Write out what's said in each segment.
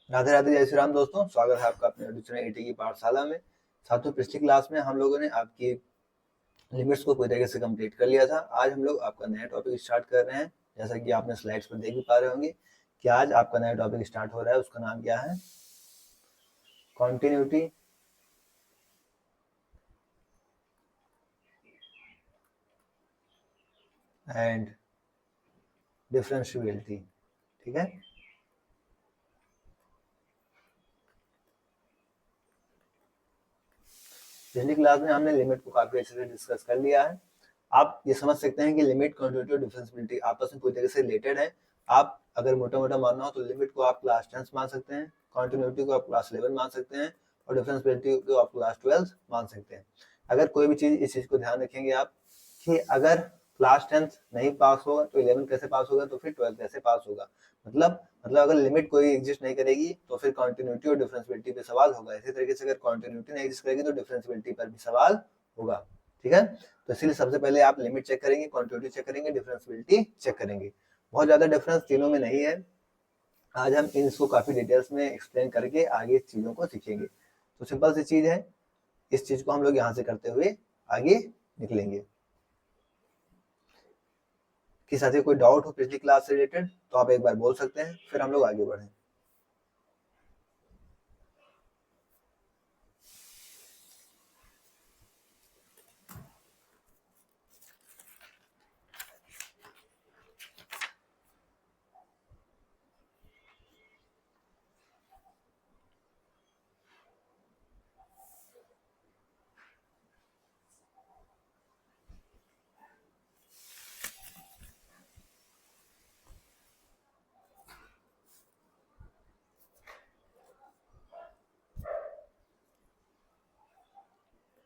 राधे राधे, जय श्री राम दोस्तों। स्वागत है आपका अपने ट्यूशन एटी की पाठशाला में। साथियों, पिछली क्लास में हम लोगों ने आपकी लिमिट्स को पूरी तरीके से कंप्लीट कर लिया था। आज हम लोग आपका नया टॉपिक स्टार्ट कर रहे हैं। जैसा कि आपने स्लाइड्स पर देख भी पा रहे होंगे कि आज आपका नया टॉपिक स्टार्ट हो रहा है। उसका नाम क्या है? Continuity and differentiability. ठीक है, पिछली क्लास में हमने लिमिट को काफी अच्छे से डिस्कस कर लिया है। आप ये समझ सकते हैं कि लिमिट, कॉन्टिन्यूटी और डिफरेंशिएबिलिटी आपस में पूरी तरीके से रिलेटेड है। आप अगर मोटा मोटा मानना हो तो लिमिट को आप क्लास 10 मान सकते हैं, कॉन्टिन्यूटी को आप क्लास 11 मान सकते हैं और डिफरेंशिएबिलिटी को आप क्लास 12 मान सकते हैं। अगर कोई भी चीज, इस चीज को ध्यान रखेंगे आप कि अगर क्लास 10 नहीं पास होगा तो 11 कैसे पास होगा, तो फिर 12 कैसे पास होगा। मतलब अगर लिमिट कोई एग्जिस्ट नहीं करेगी तो फिर कॉन्टिन्यूटी और डिफरेंशिएबिलिटी पे सवाल होगा। इसी तरीके से अगर कॉन्टिन्यूटी नहीं एग्जिस्ट करेगी तो डिफरेंशिएबिलिटी पर भी सवाल होगा। ठीक है, तो इसलिए सबसे पहले आप लिमिट चेक करेंगे, क्वांटिटी चेक करेंगे, डिफरेंशिएबिलिटी चेक करेंगे। बहुत ज्यादा डिफरेंस तीनों में नहीं है। आज हम इसको काफी डिटेल्स में एक्सप्लेन करके आगे इस चीजों को सीखेंगे। तो सिंपल सी चीज है, इस चीज को हम लोग यहाँ से करते हुए आगे निकलेंगे। कि साथी कोई डाउट हो पिछली क्लास से रिलेटेड तो आप एक बार बोल सकते हैं, फिर हम लोग आगे बढ़ें।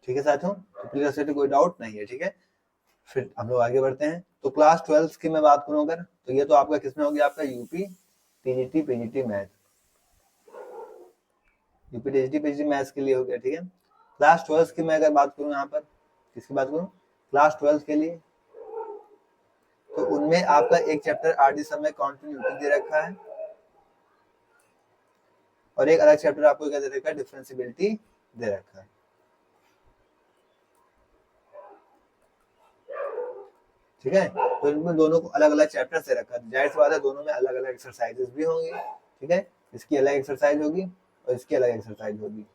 ठीक है साथियों, तो क्लियर से कोई डाउट नहीं है। ठीक है, फिर हम लोग आगे बढ़ते हैं। तो क्लास 12 की मैं बात करूं अगर, तो ये तो आपका किसमें हो गया, आपका UP TGT PGT math, UP TGT PGT maths के लिए हो गया। ठीक है, क्लास 12 की मैं अगर बात करूं, यहाँ पर किसकी बात करूं, क्लास 12 के लिए, तो उनमें आपका एक चैप्टर आरडी सम में कॉन्टिन्यूटी दे रखा है और एक अलग चैप्टर आपको क्या दे रखा है, डिफरेंशिएबिलिटी दे रखा है। ठीक है, तो इनमें दोनों को अलग अलग चैप्टर से रखा है। जाहिर सी बात है दोनों में अलग अलग एक्सरसाइजेस भी होंगी। ठीक है, इसकी अलग एक्सरसाइज होगी और इसकी अलग एक्सरसाइज होगी।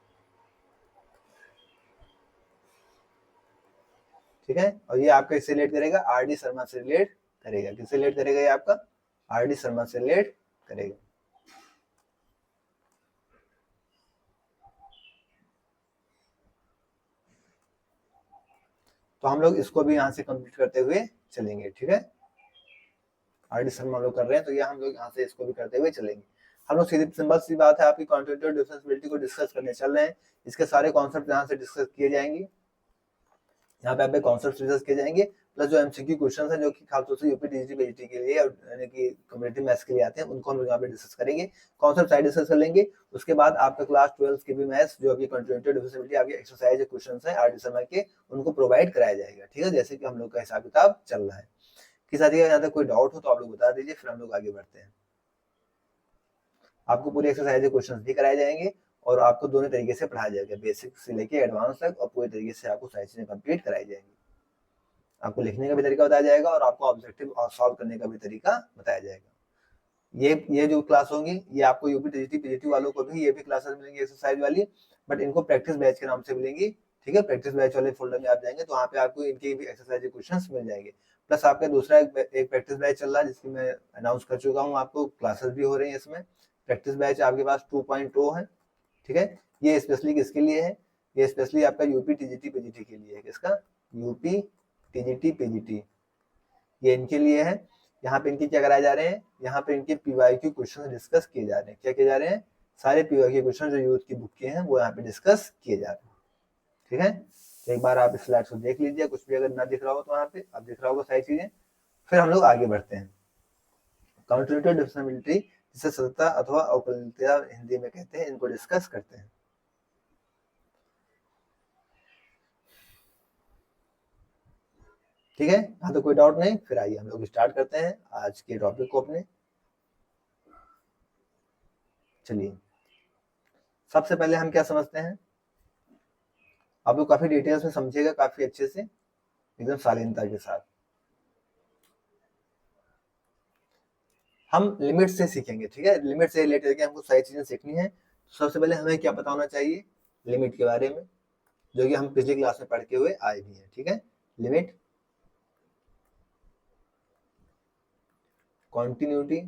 ठीक है, और ये आपका इससे रिलेट करेगा, आरडी शर्मा से रिलेट करेगा। किससे रिलेट करेगा? ये आपका आरडी शर्मा से रिलेट करेगा। तो हम लोग इसको भी यहाँ से कंप्लीट करते हुए चलेंगे। ठीक है, आरडी शर्मा हम लोग कर रहे हैं तो ये हम लोग यहाँ से इसको भी करते हुए चलेंगे। हम लोग सीधी सिंपल सी बात है, आपकी कॉन्टिन्यूटी और डिफरेंशिएबिलिटी को डिस्कस करने चल रहे हैं। इसके सारे कॉन्सेप्ट यहाँ से डिस्कस किए जाएंगे। यहाँ पे आपके कॉन्सेप्ट डिस्कस किए जाएंगे, प्लस जो एमसीक्यू क्वेश्चन है जो कि खासतौर से यूपी टीजीटी पीजीटी के लिए और यानी कि कम्युनिटी मैथ्स के लिए आते हैं, उनको हम लोग यहाँ पे डिस्कस करेंगे। कॉन्सेप्ट साइड डिस्कस कर लेंगे। उसके बाद आपका क्लास 12 के भी मैथ्स जो अभी कॉन्टिन्यूटी डिफरेंशिएबिलिटी आपके एक्सरसाइज क्वेश्चन है आरडी शर्मा के, उनको प्रोवाइड कराया जाएगा। ठीक है, जैसे कि हम लोग का हिसाब किताब चल रहा है। कि साथ ही यहाँ तक कोई डाउट हो तो आप लोग बता दीजिए, फिर हम लोग आगे बढ़ते हैं। आपको पूरी एक्सरसाइज क्वेश्चन भी कराए जाएंगे और आपको दोनों तरीके से पढ़ाया जाएगा, बेसिक से लेके एडवांस तक, और पूरी तरीके से आपको सारी चीजें कंप्लीट कराई जाएंगी। आपको लिखने का भी तरीका बताया जाएगा और आपको ऑब्जेक्टिव सॉल्व करने का भी तरीका बताया जाएगा। ये जो क्लास होंगी ये आपको यूपी टीजीटी पीजीटी वालों को भी ये भी क्लासेस मिलेंगी एक्सरसाइज वाली, बट इनको प्रैक्टिस बैच के नाम से मिलेंगी। ठीक है, प्रैक्टिस बैच वाले फोल्डर में आप जाएंगे तो वहाँ पे आपको इनकी भी एक्सरसाइज क्वेश्चंस मिल जाएंगे। प्लस आपका दूसरा एक प्रैक्टिस बैच चल रहा है जिसकी मैं अनाउंस कर चुका हूँ, आपको क्लासेस भी हो रही है इसमें। प्रैक्टिस बैच आपके पास 2.0 है। ठीक है, ये स्पेशली किसके लिए है? ये स्पेशली आपका यूपी टीजीटी पीजीटी के लिए है। किसका? यूपी टीजीटी पीजीटी, ये इनके लिए है। यहाँ पे इनके क्या कराए जा रहे हैं, यहाँ पे इनके पीवाईक्यू क्वेश्चन डिस्कस किए जा रहे हैं। क्या किए जा रहे हैं? सारे पीवाईक्यू क्वेश्चन जो यूथ की बुक के हैं वो यहाँ पे डिस्कस किए जा रहे हैं। ठीक है, तो एक बार आप इस स्लाइड को देख लीजिए, कुछ भी अगर ना दिख रहा हो तो वहाँ पे अब दिख रहा होगा सारी चीजें। फिर हम लोग आगे बढ़ते हैं। काउंटर डिफरेंशिएबिलिटी, जिसे सततता अथवा अवकलनीयता हिंदी में कहते हैं, इनको डिस्कस करते हैं। ठीक है, यहाँ तो कोई डाउट नहीं। फिर आइए हम लोग स्टार्ट करते हैं आज के टॉपिक को अपने। चलिए, सबसे पहले हम क्या समझते हैं, आप लोग काफी डिटेल्स में समझिएगा, काफी अच्छे से, एकदम शालीनता के साथ। हम लिमिट से सीखेंगे, ठीक है, लिमिट से रिलेटेड के हमको सारी चीजें सीखनी है। तो सबसे पहले हमें क्या पता होना चाहिए लिमिट के बारे में, जो कि हम पिछली क्लास में पढ़ के हुए आए भी हैं, ठीक है। लिमिट, कॉन्टिन्यूटी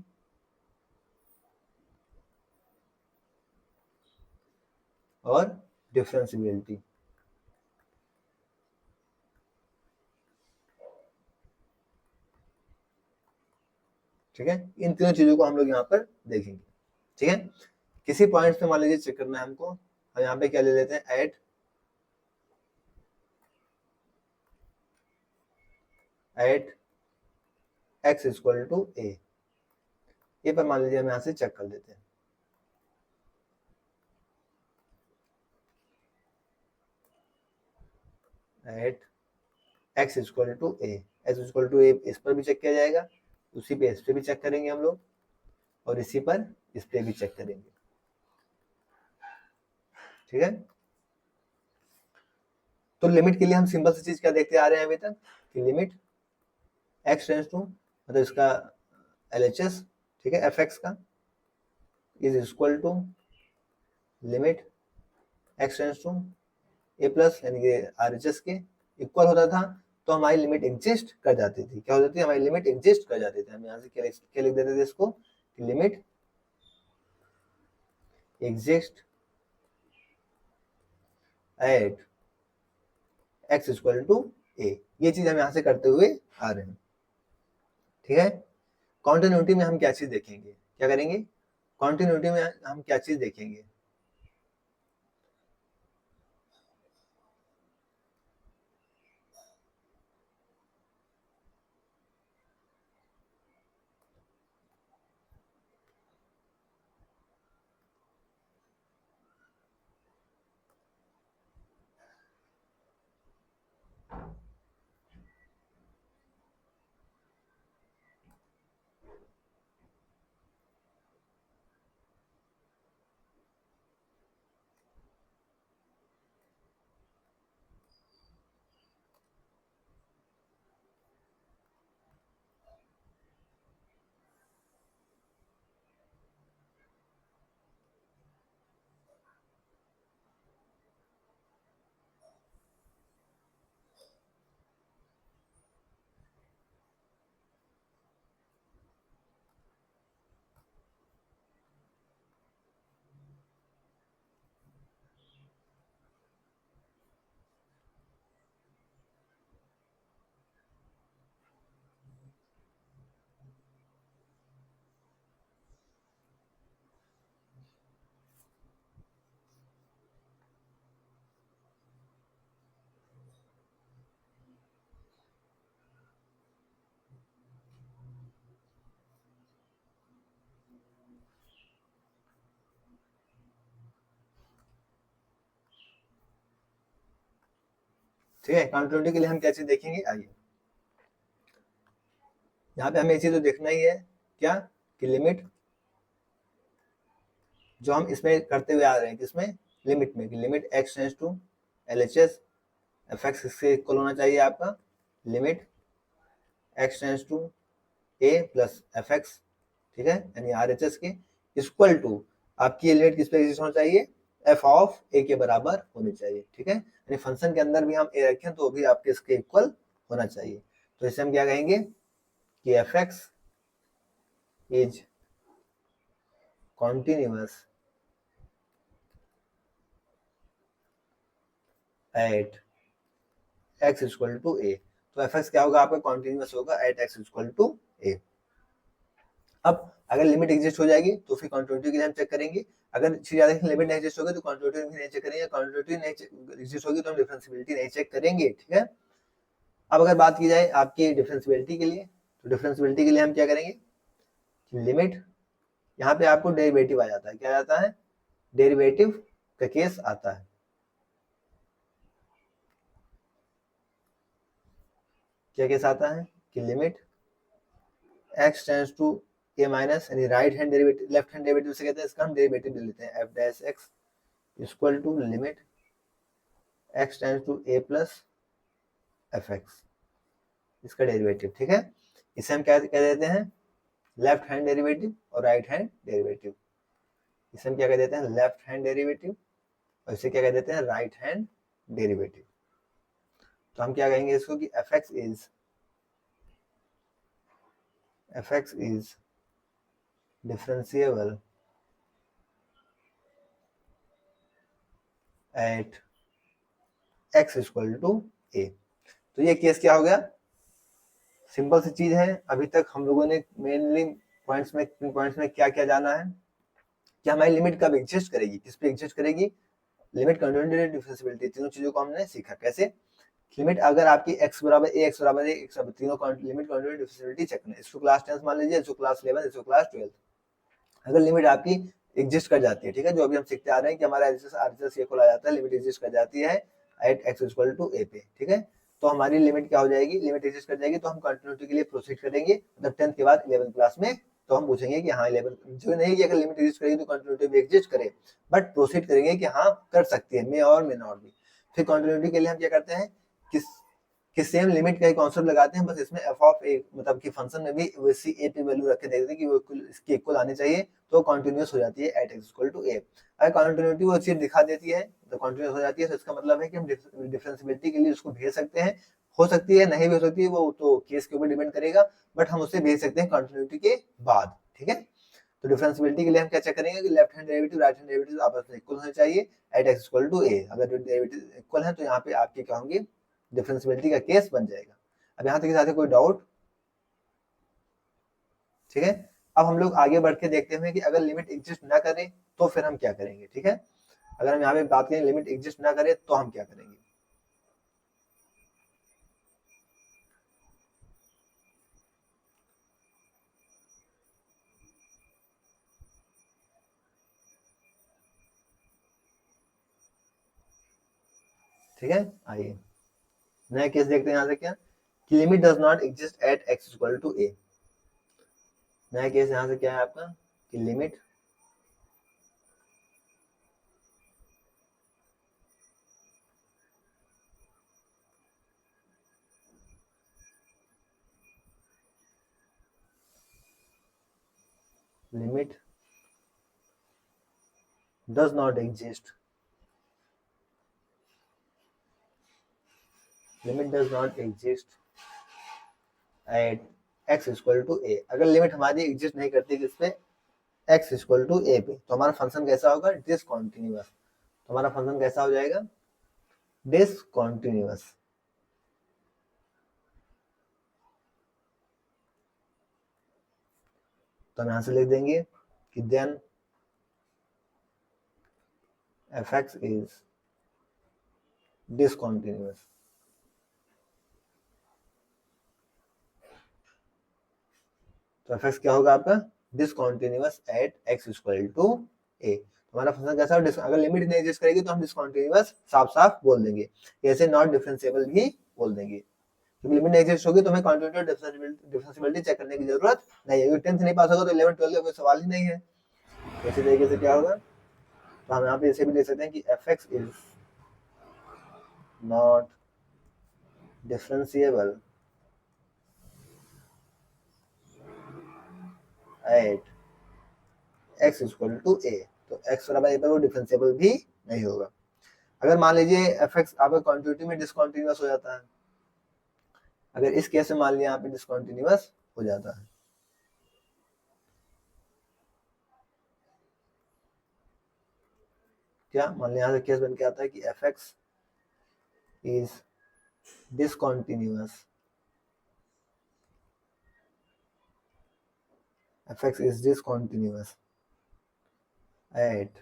और डिफरेंशियबिलिटी, ठीक है। इन तीनों चीजों को हम लोग यहाँ पर देखेंगे, ठीक है। किसी पॉइंट पे मान लीजिए चेक करना है हमको, हम यहाँ पे क्या ले लेते हैं, at x equal to a, ये पर मान लीजिए हम यहाँ से चेक कर लेते हैं। At x equal to a, x equal to a इस पर भी चेक किया जाएगा, उसी पे इस पे भी चेक करेंगे हम लोग, और इसी पर इस पे भी चेक करेंगे, ठीक है। तो लिमिट के लिए हम सिंपल सी चीज क्या देखते आ रहे हैं अभी तक, कि लिमिट एक्स टेंड्स टू, मतलब इसका LHS, ठीक है, एफ एक्स का, is equal to limit x tends to A plus, यानी कि RHS के इक्वल होता था, तो हमारी लिमिट एग्जिस्ट कर जाती थी। क्या हो जाती है, हमारी लिमिट एग्जिस्ट कर जाती थी। हम यहाँ से क्या लिख देते थे इसको, limit exist at x equal to a, ये चीज हम यहाँ से करते हुए आ रहे हैं, ठीक है। कॉन्टिन्यूटी में हम क्या चीज देखेंगे, क्या करेंगे, कॉन्टिन्यूटी में हम क्या चीज देखेंगे, ठीक है। कॉन्टिन्यूटी के लिए हम क्या चीज देखेंगे, आइए यहाँ पे हमें ये चीज तो देखना ही है, क्या, कि लिमिट जो हम इसमें करते हुए आ रहे हैं, किसमें, लिमिट में, कि limit x tends to LHS F X इससे इक्वल होना चाहिए आपका, limit x tends to A plus F X, ठीक है, यानी RHS के इक्वल टू आपकी ये लिमिट किस पे एग्जिस्ट होना चाहिए, एफ ऑफ ए के बराबर होनी चाहिए, ठीक है। यानी फंक्शन के अंदर भी हम ए रखें तो भी आपके इसके इक्वल होना चाहिए। तो इसे हम क्या कहेंगे कि F x is continuous at x equal to a. तो एफ एक्स क्या होगा आपका, कॉन्टिन्यूअस होगा at x equal to a. अब अगर लिमिट एग्जिस्ट हो जाएगी तो फिर कॉन्टिन्यूटी के लिए हम चेक करेंगे, अगर ज्यादा लिमिट नहीं एग्जिस्ट होगी तो कॉन्टिन्यूटी भी नहीं चेक करेंगे, कॉन्टिन्यूटी नहीं एग्जिस्ट होगी तो हम डिफरेंशियबिलिटी नहीं चेक करेंगे, ठीक है। अब अगर बात की जाए आपकी डिफरेंशियबिलिटी के लिए, तो डिफरेंशियबिलिटी के लिए हम क्या करेंगे, लिमिट, यहाँ पे आपको डेरिवेटिव आ जाता है, क्या आता है, डेरिवेटिव का केस आता है, क्या केस आता है, कि limit x tends to a minus, यानी right hand derivative, left hand derivative से कहते हैं, इसका हम डेरिवेटिव ले लेते हैं f dash x equal to limit x tends to a plus fx, इसका डेरिवेटिव। ठीक है, इसे हम क्या कह देते हैं, लेफ्ट हैंड डेरिवेटिव और राइट हैंड डेरिवेटिव। इसे हम क्या कह देते हैं, लेफ्ट हैंड डेरिवेटिव, और इसे क्या कह देते हैं, राइट हैंड डेरिवेटिव। तो हम क्या कहेंगे इसको कि fx is differentiable at x equal to a। तो ये केस क्या हो गया, सिंपल सी चीज है। अभी तक हम लोगों ने मेनली पॉइंट्स में क्या क्या जाना है कि हमारी लिमिट कब एग्जिस्ट करेगी, किस पे एग्जिस्ट करेगी, लिमिट, कंटिन्यूटी, डिफरेंशिएबिलिटी, तीनों चीजों को हमने सीखा। कैसे, लिमिट अगर आपकी x बराबर a, x बराबर a, x तीनों लिमिट, कंटिन्यूटी, डिफरेंशिएबिलिटी चेक करना है। इसको क्लास 10 मान लीजिए, इसको क्लास 11, इसको क्लास 12। अगर लिमिट आपकी एग्जिस्ट कर जाती है, ठीक है, जो अभी हम सीखते आ रहे हैं कि हमारा आरएचएस ये खोला जाता है, लिमिट एग्जिस्ट कर जाती है at x equal to a पे। ठीक है, तो हमारी लिमिट क्या हो जाएगी, लिमिट एग्जिस्ट कर जाएगी, तो हम कंटिन्यूटी के लिए प्रोसीड करेंगे, मतलब 10th के बाद 11th क्लास में। तो हम पूछेंगे कि हाँ 11, जो नहीं कि अगर लिमिट एग्जिस्ट करेगी तो कंटिन्यूटी भी एग्जिस्ट करे, बट प्रोसीड करेंगे कि हाँ कर सकती है, मे और मे नॉट भी। फिर कंटिन्यूटी के लिए हम क्या करते हैं कि सेम लिमिट का एक कॉन्सेप्ट लगाते हैं, बस इसमें एफ ऑफ ए, मतलब कि फंक्शन में भी वैसी ए पे वैल्यू रख के देखते हैं कि वो इसके इक्वल आनी चाहिए, तो कंटिन्यूअस हो जाती है at x equal to a. अगर कंटिन्यूटी वो चीज दिखा देती है तो कंटिन्यूअस हो जाती है, तो इसका मतलब है कि हम डिफरेंशिएबिलिटी के लिए उसको भेज सकते हैं। हो सकती है, नहीं भी हो सकती है, वो तो केस के ऊपर डिपेंड करेगा, बट हम उसे भेज सकते हैं कंटिन्यूटी के बाद। ठीक है, तो डिफरेंशिएबिलिटी के लिए हम क्या चेक करेंगे कि left hand derivative, right hand derivative आपस में इक्वल होने चाहिए eight x equal to a. अगर डेरिवेटिव इक्वल है तो यहाँ पे आपके क्या होंगे, डिफरेंशिएबिलिटी का केस बन जाएगा। अब यहाँ तक के साथ कोई डाउट? ठीक है, अब हम लोग आगे बढ़ के देखते हैं कि अगर लिमिट एग्जिस्ट ना करे तो फिर हम क्या करेंगे। ठीक है, अगर हम यहाँ पे बात करें लिमिट एग्जिस्ट ना करे तो हम क्या करेंगे। ठीक है, आइए नया केस देखते हैं। यहाँ से क्या कि limit does not exist at x equal to a. नया केस यहाँ से क्या है आपका कि limit limit does not exist, limit does not exist at x equal to a. अगर लिमिट हमारी एग्जिस्ट नहीं करती किस पे, x इक्वल टू ए पे, तो हमारा फंक्शन कैसा होगा, डिसकंटिन्यूअस। तो हमारा फंक्शन कैसा हो जाएगा, डिसकंटिन्यूअस। तो हम यहां से लिख देंगे कि देन fx इज डिसकंटिन्यूअस। तो fx क्या होगा आपका, discontinuous at x equal to a। हमारा फंक्शन कैसा हो, अगर लिमिट नहीं एग्जिस्ट करेगी तो हम डिसकंटिन्यूअस साफ साफ बोल देंगे, ऐसे नॉट डिफरेंशिएबल भी बोल देंगे। क्योंकि लिमिट नहीं एग्जिस्ट होगी तो हमें कंटिन्यूटी और डिफरेंशिएबिलिटी चेक करने की जरूरत नहीं है, क्योंकि 10th नहीं पास होगा तो 11 12 का कोई सवाल ही नहीं है। इसी तरीके से क्या होगा, तो हम यहाँ पे इसे भी देख सकते हैं कि fx is not differentiable at x equal to a। तो x बराबर a पर वो डिफरेंशिएबल भी नहीं होगा। अगर मान लीजिए fx आपका कंटिन्यूटी में डिसकंटिन्यूअस हो जाता है, अगर इस केस में मान लिया यहाँ पे डिसकंटिन्यूअस हो जाता है, क्या मान लिया यहाँ से केस बन के आता है कि fx is discontinuous, fx is discontinuous at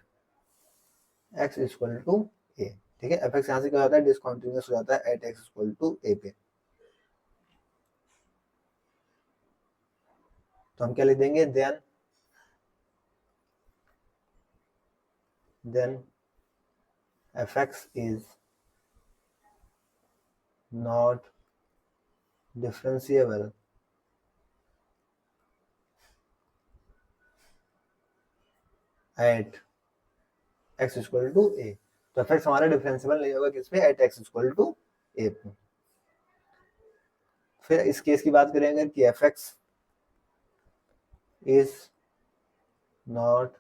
x equal to a। ठीक है, fx यहाँ से क्या होता है, डिसकंटिन्यूअस हो जाता है at x equal to a पे। तो हम क्या लिख देंगे, then fx is not differentiable at x equal to a, तो fx हमारा डिफरेंशिएबल नहीं होगा किस पे, at x equal to a पे। फिर इस केस की बात करेंगे कि fx is not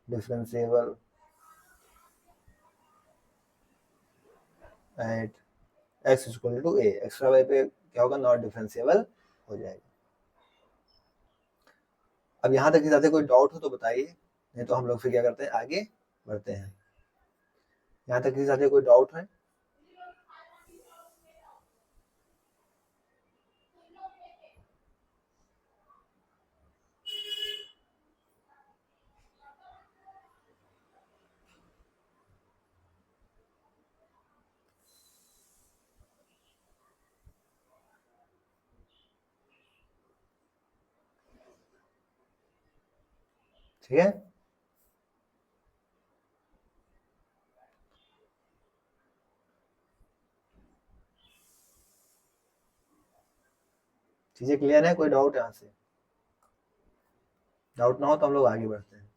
differentiable at x equal to a, X Y पे क्या होगा, नॉट डिफरेंशिएबल हो जाएगा। अब यहाँ तक की कोई डाउट हो तो बताइए, नहीं तो हम लोग फिर क्या करते हैं, आगे बढ़ते हैं। यहाँ तक की कोई डाउट है? ठीक है, चीजें क्लियर है? कोई डाउट यहाँ से? डाउट ना हो तो हम लोग आगे बढ़ते हैं।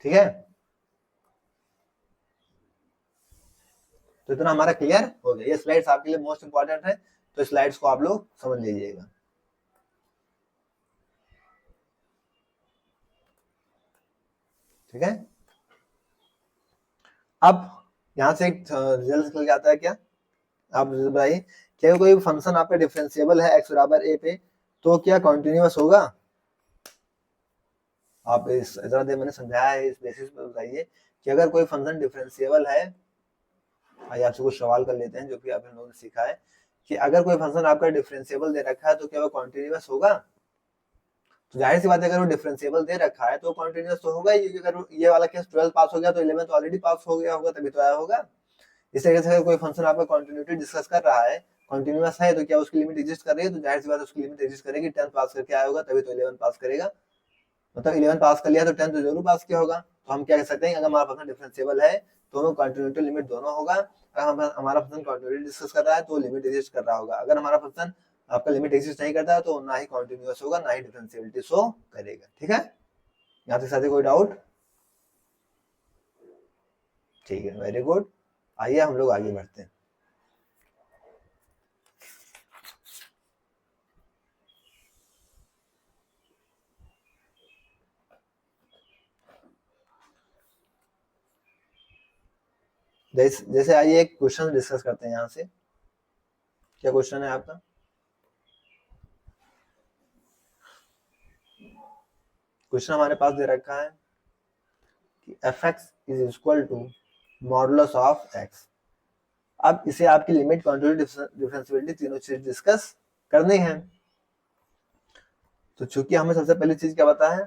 ठीक है, तो इतना हमारा क्लियर हो गया। ये स्लाइड्स आपके लिए मोस्ट इंपॉर्टेंट है, तो स्लाइड्स को आप लोग समझ लीजिएगा। ठीक है, अब यहाँ से एक रिजल्ट निकल के आता है क्या, आप बताइए, क्या कोई फंक्शन आपका डिफरेंशिएबल है x बराबर a पे, तो क्या कॉन्टिन्यूअस होगा? आप इस जरा देर मैंने समझाया है, इस बेसिस पर बताइए कि अगर कोई फंक्शन डिफरेंशिएबल है, आइए आपसे कुछ सवाल कर लेते हैं जो कि आप लोगों ने सीखा है कि अगर कोई फंक्शन आपका डिफरेंशिएबल दे रखा है तो क्या वो कॉन्टिन्यूअस होगा? तो जाहिर सी बात है, अगर वो डिफरेंशिएबल दे रखा है तो कॉन्टिन्यूअस तो होगा ही, क्योंकि अगर ये वाला केस 12 पास हो गया तो 11 ऑलरेडी पास हो गया होगा, तभी तो आया होगा। इस तरीके से अगर कोई फंक्शन आपका कॉन्टिन्यूटी डिस्कस कर रहा है, कॉन्टिन्यूअस है, तो क्या उसकी लिमिट एग्जिस्ट कर रही है? तो जाहिर सी बात है उसकी लिमिट एग्जिस्ट करेगी, 10 पास करके आया होगा तभी तो 11 पास करेगा। मतलब 11 पास कर लिया तो 10 तो जरूर पास किया होगा। तो हम क्या कह सकते हैं, अगर हमारा फंक्शन डिफरेंशिएबल है तो हमें कॉन्टिन्यूटी लिमिट दोनों होगा। अगर हमारा फंक्शन कॉन्टिन्यूटी डिस्कस कर रहा है तो लिमिट एग्जिस्ट कर रहा होगा। अगर हमारा फंक्शन आपका लिमिट एग्जिस्ट नहीं करता है तो ना ही कॉन्टिन्यूअस होगा, ना ही डिफरेंशिएबिलिटी शो करेगा। ठीक है, यहाँ तक साथ कोई डाउट? ठीक है, वेरी गुड। आइए हम लोग आगे बढ़ते हैं। जैसे आइए एक क्वेश्चन डिस्कस करते हैं यहाँ से। क्या क्वेश्चन है आपका? क्वेश्चन हमारे पास दे रखा है कि fx is equal to modulus of x। अब इसे आपकी लिमिट, क्वांटिटी, डिफरेंशिएबिलिटी तीनों चीज डिस्कस करनी है। तो चूंकि हमें सबसे पहली चीज क्या पता है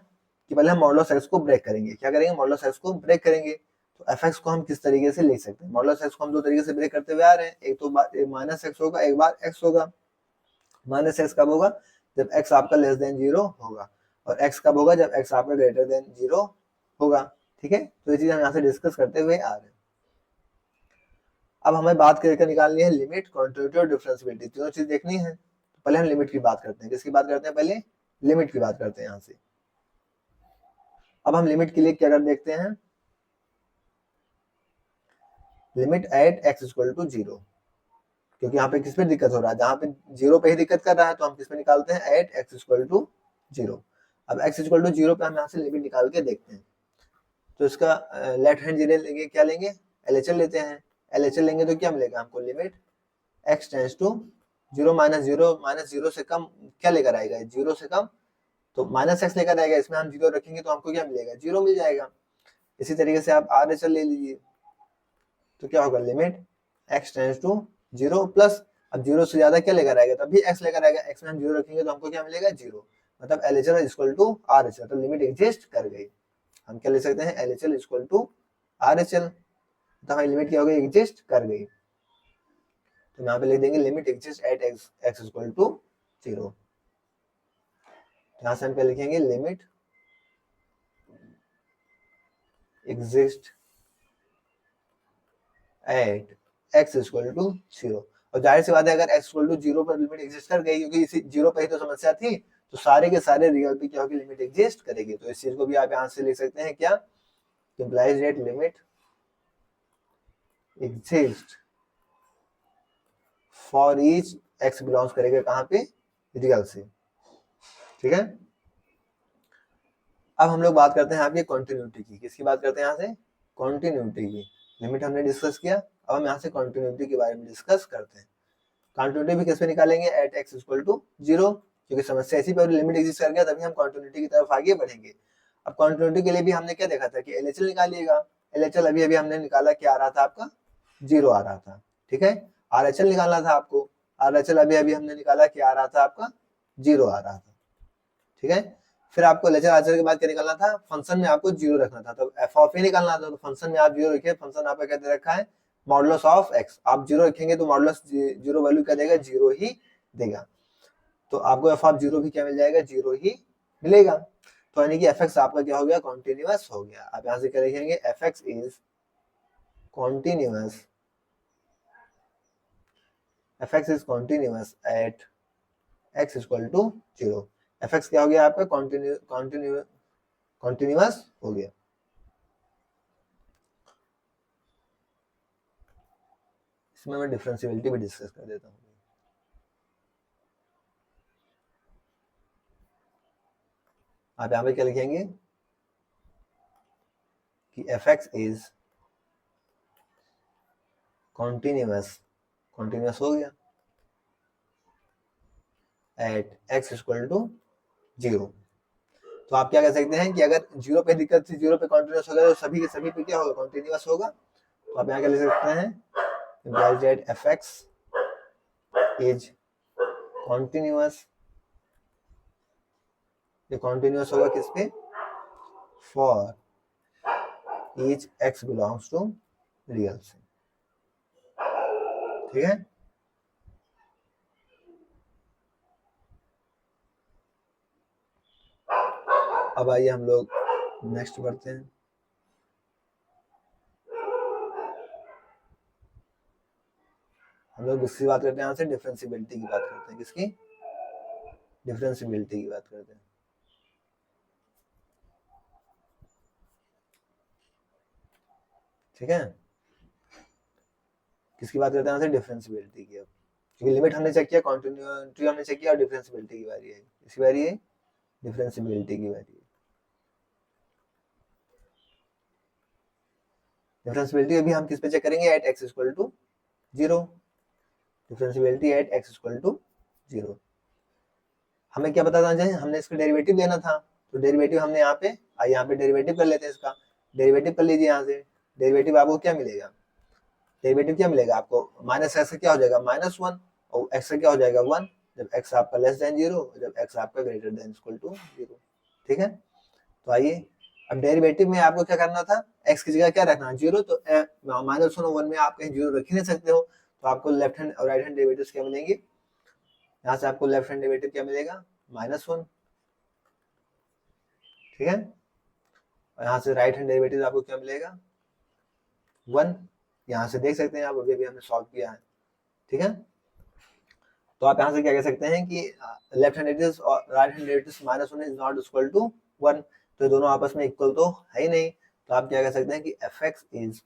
कि पहले हम मॉडुलस x को ब्रेक करेंगे। क्या करेंगे? मॉडुलस x को ब्रेक करेंगे। तो fx को हम किस तरीके से लिख सकते हैं? मॉडुलस x को हम दो तरीके से ब्रेक करते हुए आ रहे हैं। एक तो माइनस x होगा, एक बार x होगा। माइनस x कब होगा? जब x आपका लेस देन 0 होगा, और x कब होगा? जब x आपका ग्रेटर देन 0 होगा। ठीक है, तो ये चीज हम यहाँ से डिस्कस करते हुए आ रहे हैं। अब हमें बात करके निकालनी है लिमिट, क्वांटिटी और डिफरेंशिएबिलिटी, तीनों चीज देखनी है। तो पहले हम लिमिट की बात करते हैं। किसकी बात करते हैं? पहले लिमिट की बात करते हैं यहाँ से। अब हम लिमिट के लिए क्या कर देखते हैं, limit at x equal to 0, क्योंकि यहाँ पे किस पे दिक्कत हो रहा है? जहाँ पे 0 पे ही दिक्कत कर रहा है, तो हम किस पे निकालते हैं? At x equal to 0। अब x इक्वल टू 0 पे हम यहाँ से लिमिट निकाल के देखते हैं। तो इसका लेफ्ट हैंड जीरो लेंगे, क्या लेंगे? LHL लेते हैं। LHL लेंगे तो क्या मिलेगा हमको? Limit x tends to 0 minus zero से कम क्या लेकर आएगा? 0 से कम, तो माइनस एक्स लेकर आएगा। इसमें हम 0 रखेंगे तो हमको क्या मिलेगा? 0 मिल जाएगा। इसी तरीके से आप RHL ले लीजिए, तो क्या होगा? Limit x tends to 0 plus, अब 0 से ज्यादा क्या लेकर आएगा? तब भी x लेकर आएगा। x में हम 0 रखेंगे तो हमको क्या मिलेगा? 0। मतलब LHL इक्वल टू RHL, तो लिमिट एग्जिस्ट कर गई। हम क्या ले सकते हैं? LHL इक्वल टू RHL, तो हमारी लिमिट क्या हो गई? एग्जिस्ट कर गई। तो यहाँ पे लिख देंगे limit exist at x equal to 0। यहाँ से हम क्या लिखेंगे, limit exist at x equal to 0। और जाहिर सी बात है, अगर एक्स इक्वल टू 0 पर लिमिट एग्जिस्ट कर गई, क्योंकि इसी 0 पर ही तो समस्या थी, तो सारे के सारे रियल पे क्या होगी, लिमिट एग्जिस्ट करेगी। तो इस चीज को भी आप यहाँ से लिख सकते हैं क्या, implies that limit exist for each x belongs करेगा कहाँ पे, रियल से। ठीक है, अब हम लोग बात करते हैं आपकी कंटिन्यूटी की। किसकी बात करते हैं यहाँ से, कंटिन्यूटी की। लिमिट हमने डिस्कस किया, अब हम यहाँ से कंटिन्यूटी के बारे में डिस्कस करते हैं। कंटिन्यूटी भी किस पे निकालेंगे, एट एक्स इक्वल टू 0, क्योंकि समस्या ऐसी पर लिमिट एग्जिस्ट कर गया, तभी हम कंटिन्यूटी की तरफ आगे बढ़ेंगे। अब कंटिन्यूटी के लिए भी हमने क्या देखा था कि एलएचएल निकालिएगा। एलएचएल अभी अभी हमने निकाला, क्या आ रहा था आपका, 0 आ रहा था। ठीक है, आरएचएल निकालना था आपको, आरएचएल अभी अभी हमने निकाला, क्या आ रहा था आपका, 0 आ रहा था। ठीक है, फिर आपको एलएचएल आरएचएल के बाद क्या निकालना था, फंक्शन में आपको 0 रखना था, तो एफ ऑफ ए निकालना था, तो फंक्शन में आप 0 रखिए। फंक्शन आपका क्या दे रखा है, मॉडुलस ऑफ एक्स। आप 0 रखेंगे तो मॉडुलस 0 वैल्यू क्या देगा, 0 ही देगा। तो आपको एफ ऑफ 0 भी क्या मिल जाएगा, 0 ही मिलेगा। तो यानी कि एफ एक्स आपका क्या हो गया, कॉन्टिन्यूअस हो गया। आप यहाँ से क्या लिखेंगे, F x is continuous, F x is continuous at x equal to 0। F x क्या हो गया आपका, कॉन्टिन्यूअस हो गया। इसमें मैं डिफरेंशियबिलिटी भी डिस्कस कर देता हूँ। आप यहाँ पे क्या लिखेंगे कि F x is continuous, continuous हो गया एट एक्स इक्वल टू 0। तो आप क्या कह सकते हैं कि अगर 0 पे दिक्कत थी, 0 पे कॉन्टिन्यूअस होगा, तो सभी के सभी पे क्या होगा, कॉन्टिन्यूअस होगा। तो आप यहाँ क्या लिख सकते हैं, implies that fx is continuous। ये कॉन्टिन्यूअस होगा किस पे, for each x belongs to real से। ठीक है, अब आइए हम लोग नेक्स्ट बढ़ते हैं। हम लोग दूसरी बात करते हैं, यहाँ से डिफरेंशियबिलिटी की बात करते हैं। किसकी, डिफरेंशियबिलिटी की बात करते हैं। ठीक है, किसकी बात करते हैं, यहाँ से डिफरेंशियबिलिटी की। अब क्योंकि लिमिट हमने चेक किया, कॉन्टिन्यूटी हमने चेक किया, और डिफरेंशियबिलिटी की बारी है। इसकी बारी है, डिफरेंशियबिलिटी की बारी है। डिफरेंशियबिलिटी अभी हम किस पे चेक करेंगे, at x equal to 0। Differentiability at x equal to 0। हमें क्या बताना चाहिए, हमने इसका डेरिवेटिव लेना था, तो डेरिवेटिव हमने यहाँ पे डेरिवेटिव कर लेते हैं इसका। डेरिवेटिव कर लीजिए यहाँ से। डेरिवेटिव आपको क्या मिलेगा, डेरिवेटिव क्या मिलेगा आपको, माइनस एक्स क्या हो जाएगा, -1, और एक्स क्या हो जाएगा 1, जब एक्स आपका लेस देन 0, जब एक्स आपका ग्रेटर देन इक्वल टू 0। ठीक है, तो आइए अब डेरिवेटिव में आपको क्या करना था, एक्स की जगह क्या रखना है, 0। तो -1 में आप कहीं 0 रख ही नहीं सकते हो, तो आपको लेफ्ट हैंड और राइट हैंड डेरिवेटिव्स क्या मिलेंगे, यहाँ से आपको लेफ्ट हैंड डेरिवेटिव क्या मिलेगा, -1। ठीक है, और यहाँ से राइट हैंड डेरिवेटिव आपको क्या मिलेगा, 1। यहाँ से देख सकते हैं आप, अभी हमने सॉल्व किया है। ठीक है, तो आप यहाँ से क्या कह सकते हैं कि लेफ्ट हैंड डेरिवेटिव्स और right hand derivatives -1 is not equal to 1, तो दोनों आपस में इक्वल तो है ही नहीं। तो आप क्या कह सकते हैं कि एफ एक्स इज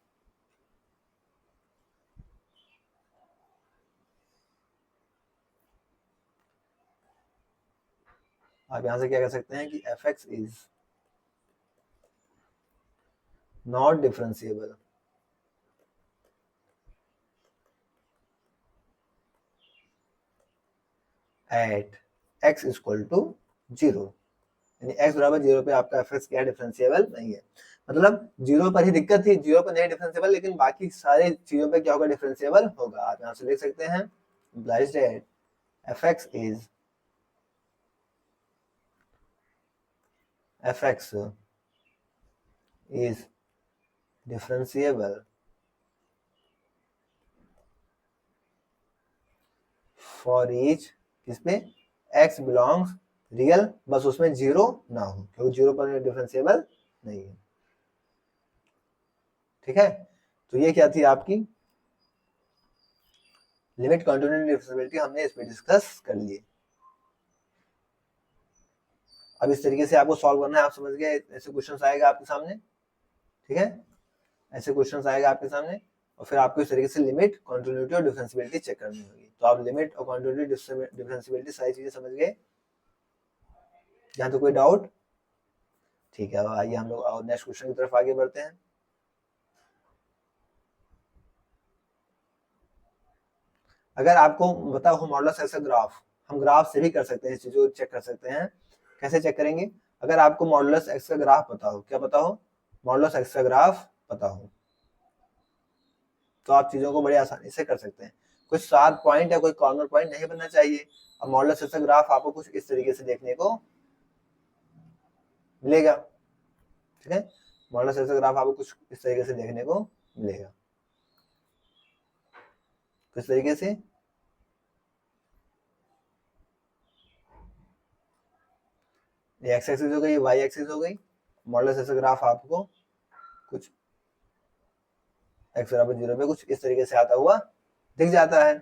आप यहाँ से क्या कह सकते हैं कि F x is not differentiable at x equal to 0। यानी x बराबर 0 पे आपका एफ एक्स क्या डिफरेंशिएबल नहीं है। मतलब 0 पर ही दिक्कत थी, 0 पर नहीं डिफरेंशिएबल, लेकिन बाकी सारे चीजों पे क्या होगा, डिफरेंशिएबल होगा। आप यहाँ से लिख सकते हैं implies that fx is differentiable for each किस पे x बिलोंग्स रियल, बस उसमें जीरो ना हो क्योंकि जीरो पर डिफरेंशिएबल नहीं है। ठीक है, तो ये क्या थी आपकी लिमिट कंटिन्यूटी डिफरेंशिएबिलिटी, हमने इस पे डिस्कस कर लिए। अब इस तरीके से आपको सॉल्व करना है, आप समझ गए, ऐसे क्वेश्चंस आएगा आपके सामने। ठीक है, ऐसे क्वेश्चंस आएगा आपके सामने और फिर आपको इस तरीके से लिमिट कंटिन्यूटी और डिफरेंशिएबिलिटी चेक करनी होगी। तो आप लिमिट और कंटिन्यूटी डिफरेंशिएबिलिटी सारी चीजें समझ गए, यहाँ तो कोई डाउट? ठीक है, आइए हम लोग नेक्स्ट क्वेश्चन की तरफ आगे बढ़ते हैं। अगर आपको बताओ हो मॉडुलस ऐसा ग्राफ, हम ग्राफ से भी कर सकते हैं, इस चीजों को चेक कर सकते हैं। कैसे चेक करेंगे? अगर आपको मॉडुलस एक्स का ग्राफ पता हो, क्या पता हो? मॉडुलस एक्स का ग्राफ पता हो तो आप चीजों को बड़ी आसानी से कर सकते हैं। कुछ शार्प पॉइंट या कोई कॉर्नर पॉइंट नहीं बनना चाहिए। अब मॉडुलस एक्स का ग्राफ आपको कुछ इस तरीके से देखने को मिलेगा। ठीक है, मॉडुलस एक्स का ग्राफ आपको कुछ इस तरीके से देखने को मिलेगा। किस तरीके से? ये एक्स एक्सिस हो गई, वाई एक्सिस हो गई। मॉडुलस एक्स का ग्राफ आपको कुछ एक्स बराबर 0 पे कुछ इस तरीके से आता हुआ दिख जाता है।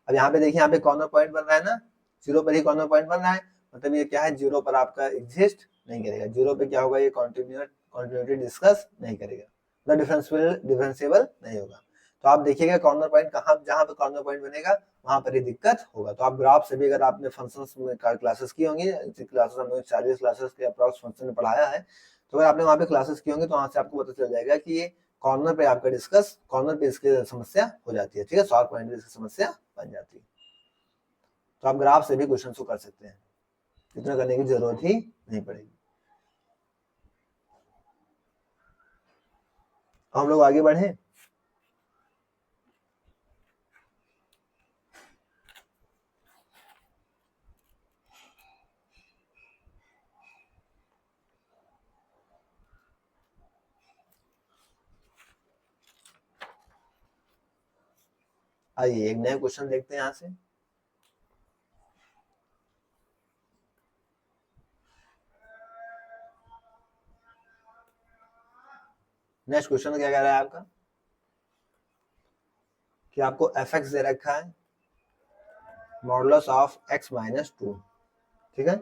अब यहाँ पे देखिए, यहाँ पे कॉर्नर पॉइंट बन रहा है ना, 0 पर ही कॉर्नर पॉइंट बन रहा है, मतलब ये क्या है, 0 पर आपका एग्जिस्ट नहीं करेगा। 0 पे क्या होगा, ये कंटिन्यूटी डिस्कस नहीं करेगा, मतलब डिफरेंशिएबल नहीं होगा। तो आप देखिएगा कॉर्नर पॉइंट कहाँ, जहाँ पे कॉर्नर पॉइंट बनेगा वहां पर ही दिक्कत होगा। तो आप ग्राफ से भी, अगर आपने फंक्शंस में क्लासेस की होंगी, क्लासेस हमने 40 क्लासेस के अप्रॉक्स फंक्शन में पढ़ाया है, तो अगर आपने वहाँ पे क्लासेस की होंगी तो वहां से आपको पता चल जाएगा कि ये कॉर्नर पे आपका डिस्कस, कॉर्नर पे इसकी समस्या हो जाती है। ठीक है, शॉर्ट पॉइंट पे इसकी समस्या बन जाती है। तो आप ग्राफ से भी क्वेश्चन को कर सकते हैं, इतना करने की जरूरत ही नहीं पड़ेगी। हम लोग आगे बढ़े। आइए एक नया क्वेश्चन देखते हैं यहाँ से। नेक्स्ट क्वेश्चन क्या कह रहा है आपका कि आपको एफ एक्स दे रखा है, मॉडुलस ऑफ एक्स माइनस 2। ठीक है,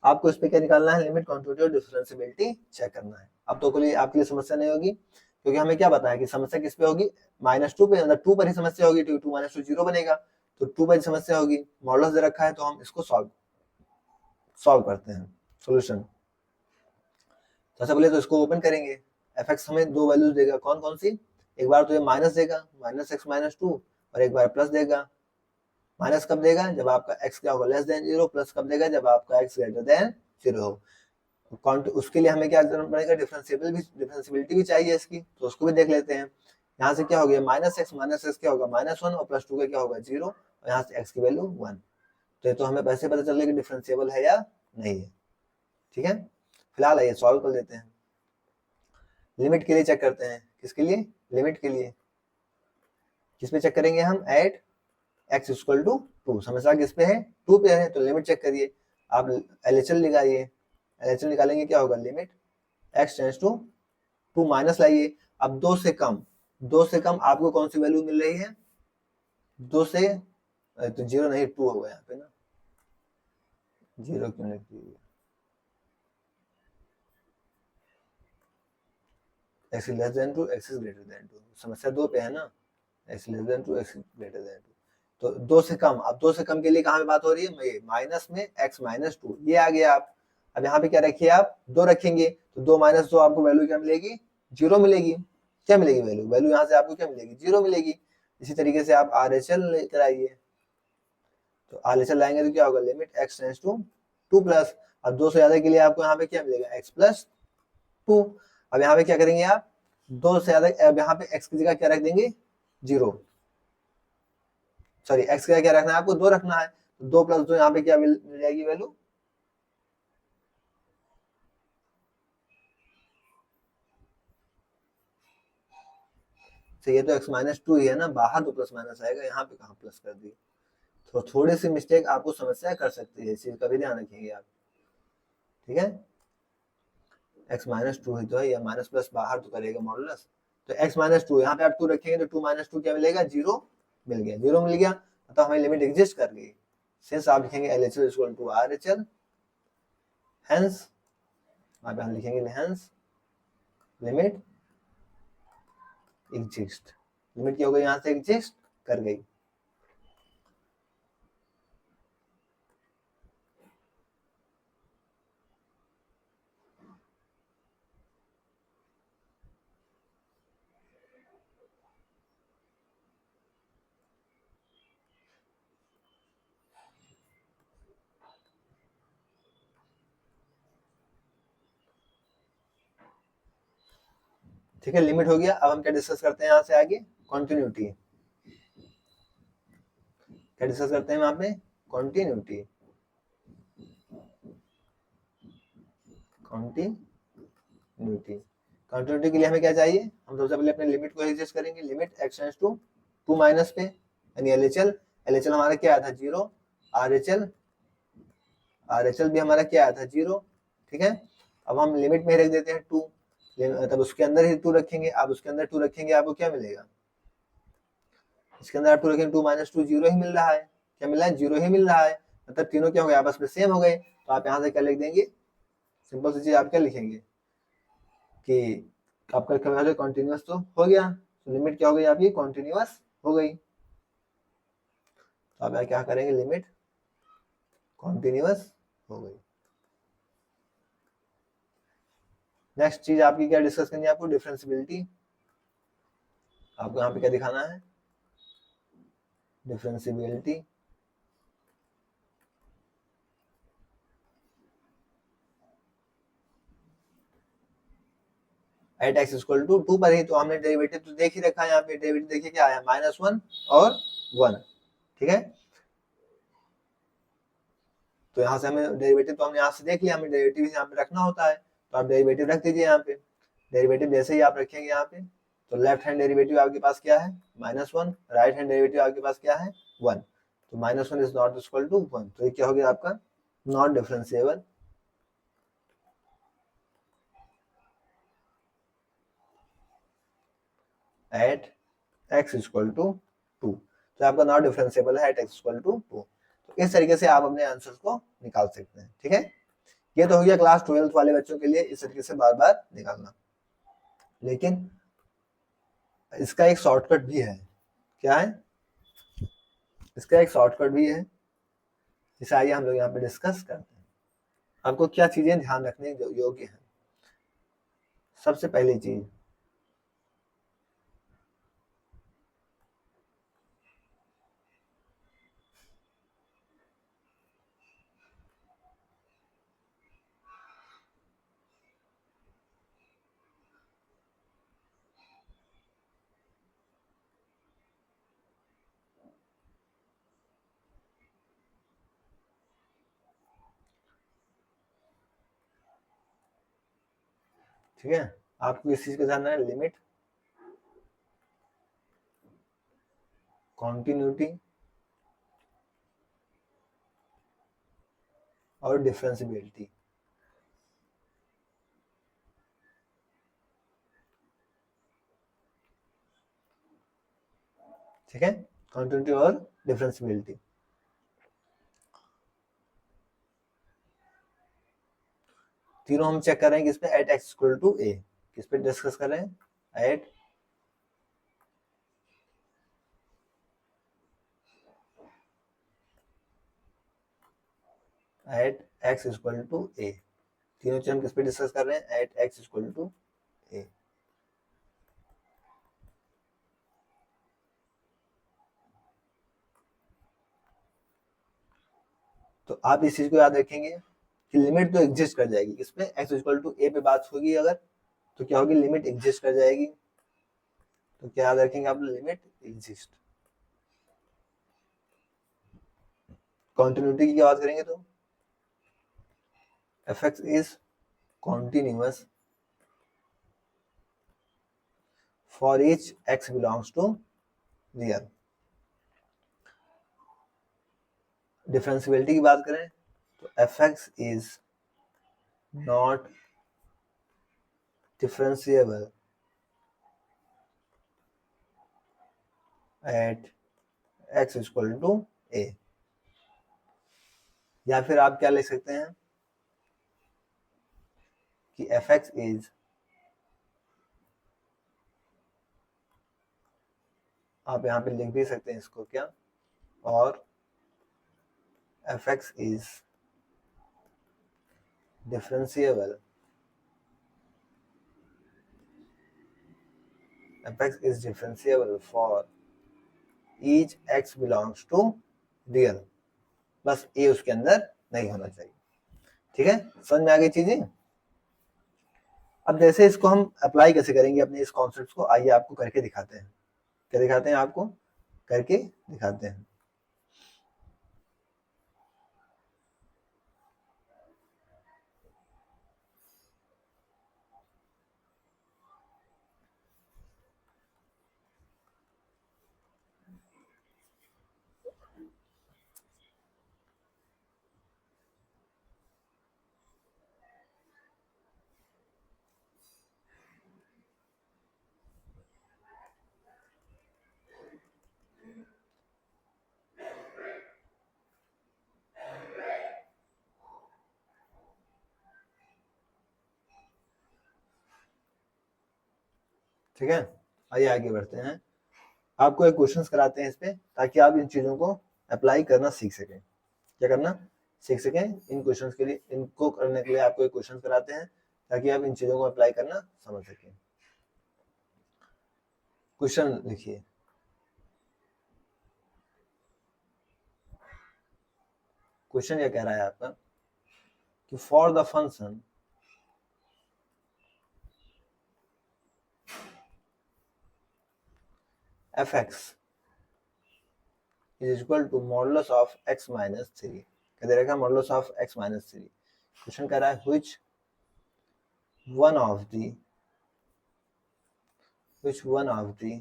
आपको इस पे क्या निकालना है, लिमिट कंटिन्यूटी और डिफरेंशिएबिलिटी चेक करना है। अब तो कोई आपके लिए समस्या नहीं होगी, क्योंकि हमें क्या पता है कि समस्या किस पे होगी, -2 पे, मतलब 2 पर ही समस्या होगी, 2 - 2 0 बनेगा, तो 2 पर समस्या होगी। मॉडुलस दे रखा है तो हम इसको सॉल्व करते हैं, सॉल्यूशन। सबसे पहले तो इसको ओपन करेंगे। एफ एक्स हमें दो वैल्यूज देगा, कौन कौन सी? एक बार तो ये माइनस देगा, -x - 2, और एक बार प्लस देगा। माइनस कब देगा, जब आपका x क्या होगा, लेस देन 0। प्लस कब देगा, जब आपका x ग्रेटर देन 0 हो। उसके लिए हमें क्या करना पड़ेगा, डिफरेंशिएबिलिटी भी चाहिए इसकी, तो उसको भी देख लेते हैं। यहाँ से क्या हो गया, -x क्या होगा, -1, और +2 का क्या होगा, 0, और यहाँ से x की वैल्यू 1। तो हमें पैसे पता चल रहा है कि डिफरेंशिएबल है या नहीं है। ठीक है, फिलहाल आइए सॉल्व कर लेते हैं। लिमिट के लिए चेक करते हैं, किसके लिए, लिमिट के लिए। किस पे चेक करेंगे हम, एट x इक्वल टू 2। समस्या किस पे है, 2 पे है, तो लिमिट चेक करिए। आप LHL निकालिए, LHL निकालेंगे क्या होगा, limit x tends to 2 minus लाइए। अब 2 से कम, 2 से कम आपको कौन सी वैल्यू मिल रही है, 2 से, तो 0 नहीं, 2 होगा यहाँ पे ना, 0 क्यों लिख दिए, x less than 2, x is greater than 2। समस्या 2 पे है ना, x less than 2, x greater than 2। तो 2 से कम, अब 2 से कम के लिए कहाँ पे बात हो रही है, माइनस में x - 2, ये आ गया। आप अब यहाँ पे क्या रखिए, आप 2 रखेंगे, तो 2 - 2 आपको वैल्यू क्या मिलेगी, 0 मिलेगी। क्या मिलेगी वैल्यू, वैल्यू यहाँ से आपको क्या मिलेगी, 0 मिलेगी। इसी तरीके से आप RHL लेकर आइए, तो RHL लाएंगे तो क्या होगा, limit x tends to 2 plus, अब 2 से ज्यादा के लिए आपको यहाँ पे क्या मिलेगा, x प्लस 2। अब यहाँ पे क्या करेंगे आप, 2 से ज्यादा, अब यहाँ पे x की जगह क्या रख देंगे, 0, सॉरी x का क्या रखना है आपको, 2 रखना है। 2 + 2 यहाँ पे क्या मिल जाएगी वैल्यू, तो ये तो x - 2 ही है ना, बाहर तो प्लस माइनस आएगा, यहाँ पे कहाँ प्लस कर दी। तो थोड़ी सी मिस्टेक आपको समस्या कर सकती है, इस चीज का भी ध्यान रखेंगे आप, ठीक है। x माइनस टू ही तो है, या माइनस प्लस बाहर तो करेगा मॉडुलस, तो x माइनस टू यहाँ पे आप 2 रखेंगे तो 2 माइनस टू क्या मिलेगा, 0 मिल गया, 0 मिल गया, तो हमारी लिमिट एग्जिस्ट कर गई। सिंस आप लिखेंगे LHL equal to RHL, hence आप यहाँ लिखेंगे हेंस लिमिट एग्जिस्ट, लिमिट क्या हो गई, यहाँ से एग्जिस्ट कर गई। ठीक है, लिमिट हो गया। अब हम क्या डिस्कस करते हैं यहाँ से आगे, कॉन्टिन्यूटी। क्या डिस्कस करते हैं यहाँ पे, कॉन्टिन्यूटी। कॉन्टिन्यूटी कॉन्टिन्यूटी के लिए हमें क्या चाहिए, हम सबसे पहले अपने लिमिट को एग्जिस्ट करेंगे, limit x tends to 2 minus पे, यानी LHL, LHL हमारा क्या आया था 0, RHL भी हमारा क्या आया था 0, ठीक है। अब हम लिमिट में रख देते हैं 2, तब उसके अंदर ही 2 रखेंगे, आप उसके अंदर 2 रखेंगे आपको क्या मिलेगा, इसके अंदर आप 2 रखेंगे 2 माइनस 2 0 ही मिल रहा है, क्या मिल रहा है, 0 ही मिल रहा है, मतलब तीनों क्या हो गए, आपस में सेम हो गए। तो आप यहाँ से क्या लिख देंगे, सिंपल सी चीज आप क्या लिखेंगे कि आपका क्या कॉन्टिन्यूअस तो हो गया, तो लिमिट क्या हो गई आपकी, कॉन्टिन्यूअस हो गई। तो आप यहाँ क्या करेंगे, लिमिट कॉन्टिन्यूअस हो गई। नेक्स्ट चीज आपकी क्या डिस्कस करनी है, आपको डिफरेंशियबिलिटी। आपको यहाँ पे क्या दिखाना है, differentiability. At x equal to 2 पर ही तो हमने डेरिवेटिव तो देख ही रखा है, यहाँ पे डेरिवेटिव देखिए क्या आया, -1 और 1, ठीक है। तो यहाँ से हमें डेरिवेटिव तो हमने यहाँ से देख लिया, हमें डेरिवेटिव यहाँ पे रखना होता है, तो आप डेरिवेटिव रख दीजिए यहाँ पे। डेरिवेटिव जैसे ही आप रखेंगे यहाँ पे, तो लेफ्ट हैंड डेरिवेटिव आपके पास क्या है, -1, राइट हैंड डेरिवेटिव आपके पास क्या है, 1, तो -1 इज नॉट इक्वल टू 1, तो ये क्या हो गया आपका, not differentiable at x equal to 2, तो आपका नॉट डिफरेंशिएबल है एट x इक्वल टू 2। तो इस तरीके से आप अपने आंसर्स को निकाल सकते हैं, ठीक है। ये तो हो गया क्लास 12 वाले बच्चों के लिए इस तरीके से बार बार निकालना, लेकिन इसका एक शॉर्टकट भी है। क्या है, इसका एक शॉर्टकट भी है, जिसे आइए हम लोग यहाँ पे डिस्कस करते हैं। आपको क्या चीजें ध्यान रखने योग्य है, सबसे पहली चीज, ठीक है। आपको इस चीज का ध्यान है, लिमिट, कॉन्टिन्यूटी और डिफरेंशियबिलिटी, ठीक है। कॉन्टिन्यूटी और डिफरेंशियबिलिटी, तीनों हम चेक कर रहे हैं किस पे, एट एक्स इक्वल टू ए, किस पे डिस्कस कर रहे हैं, एट एक्स इक्वल टू ए, तीनों चीज हम किस पे डिस्कस कर रहे हैं, at x equal to a. तो आप इस चीज को याद रखेंगे कि लिमिट तो एग्जिस्ट कर जाएगी, किस पे, एक्स इक्वल टू ए पे बात होगी अगर, तो क्या होगी, लिमिट एग्जिस्ट कर जाएगी। तो क्या याद रखेंगे आप, लिमिट एग्जिस्ट। कॉन्टिन्यूटी की क्या बात करेंगे तो, fx is continuous for each x belongs to real, differentiability की बात करें तो f x is not differentiable at x equal to a, या फिर आप क्या लिख सकते हैं कि एफ एक्स इज, आप यहाँ पे लिख भी सकते हैं इसको क्या, और f x is differentiable, f x is differentiable for each x belongs to real, बस ए उसके अंदर नहीं होना चाहिए। ठीक है, समझ में आ गई चीजें। अब जैसे इसको हम अप्लाई कैसे करेंगे अपने इस कॉन्सेप्ट को, आइए आपको करके दिखाते हैं। क्या दिखाते हैं, आपको करके दिखाते हैं। ठीक है, आइए आगे बढ़ते हैं। आपको एक क्वेश्चंस कराते हैं इस पे, ताकि आप इन चीजों को अप्लाई करना सीख सकें। क्या करना सीख सकें, इन क्वेश्चंस के लिए, इनको करने के लिए आपको एक क्वेश्चन कराते हैं ताकि आप इन चीजों को अप्लाई करना समझ सकें। क्वेश्चन लिखिए, क्वेश्चन क्या कह रहा है आपका कि for the function f x is equal to modulus of x minus 3, क्या दे रखा है, modulus of x minus 3। Question कह रहा है which one of the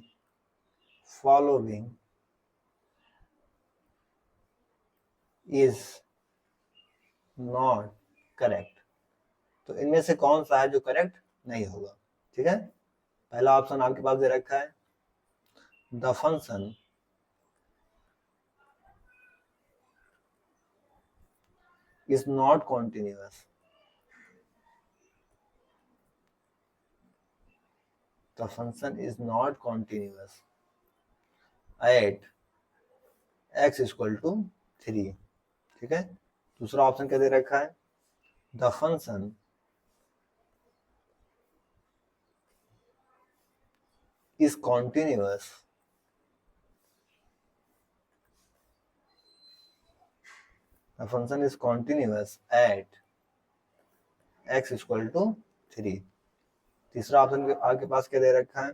following is not correct, तो इनमें से कौन सा है जो करेक्ट नहीं होगा। ठीक है, पहला ऑप्शन आपके पास दे रखा है, the function is not continuous, the function is not continuous at x equal to 3। ठीक है, दूसरा ऑप्शन क्या दे रखा है, the function is continuous at x equal to 3। तीसरा ऑप्शन आपके पास क्या दे रखा है,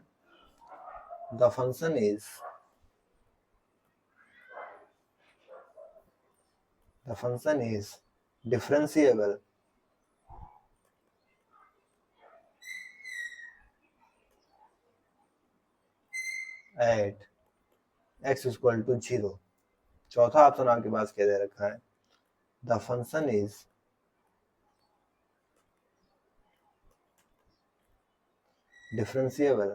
the function is differentiable at x equal to 0। चौथा ऑप्शन आपके पास क्या दे रखा है, the function is differentiable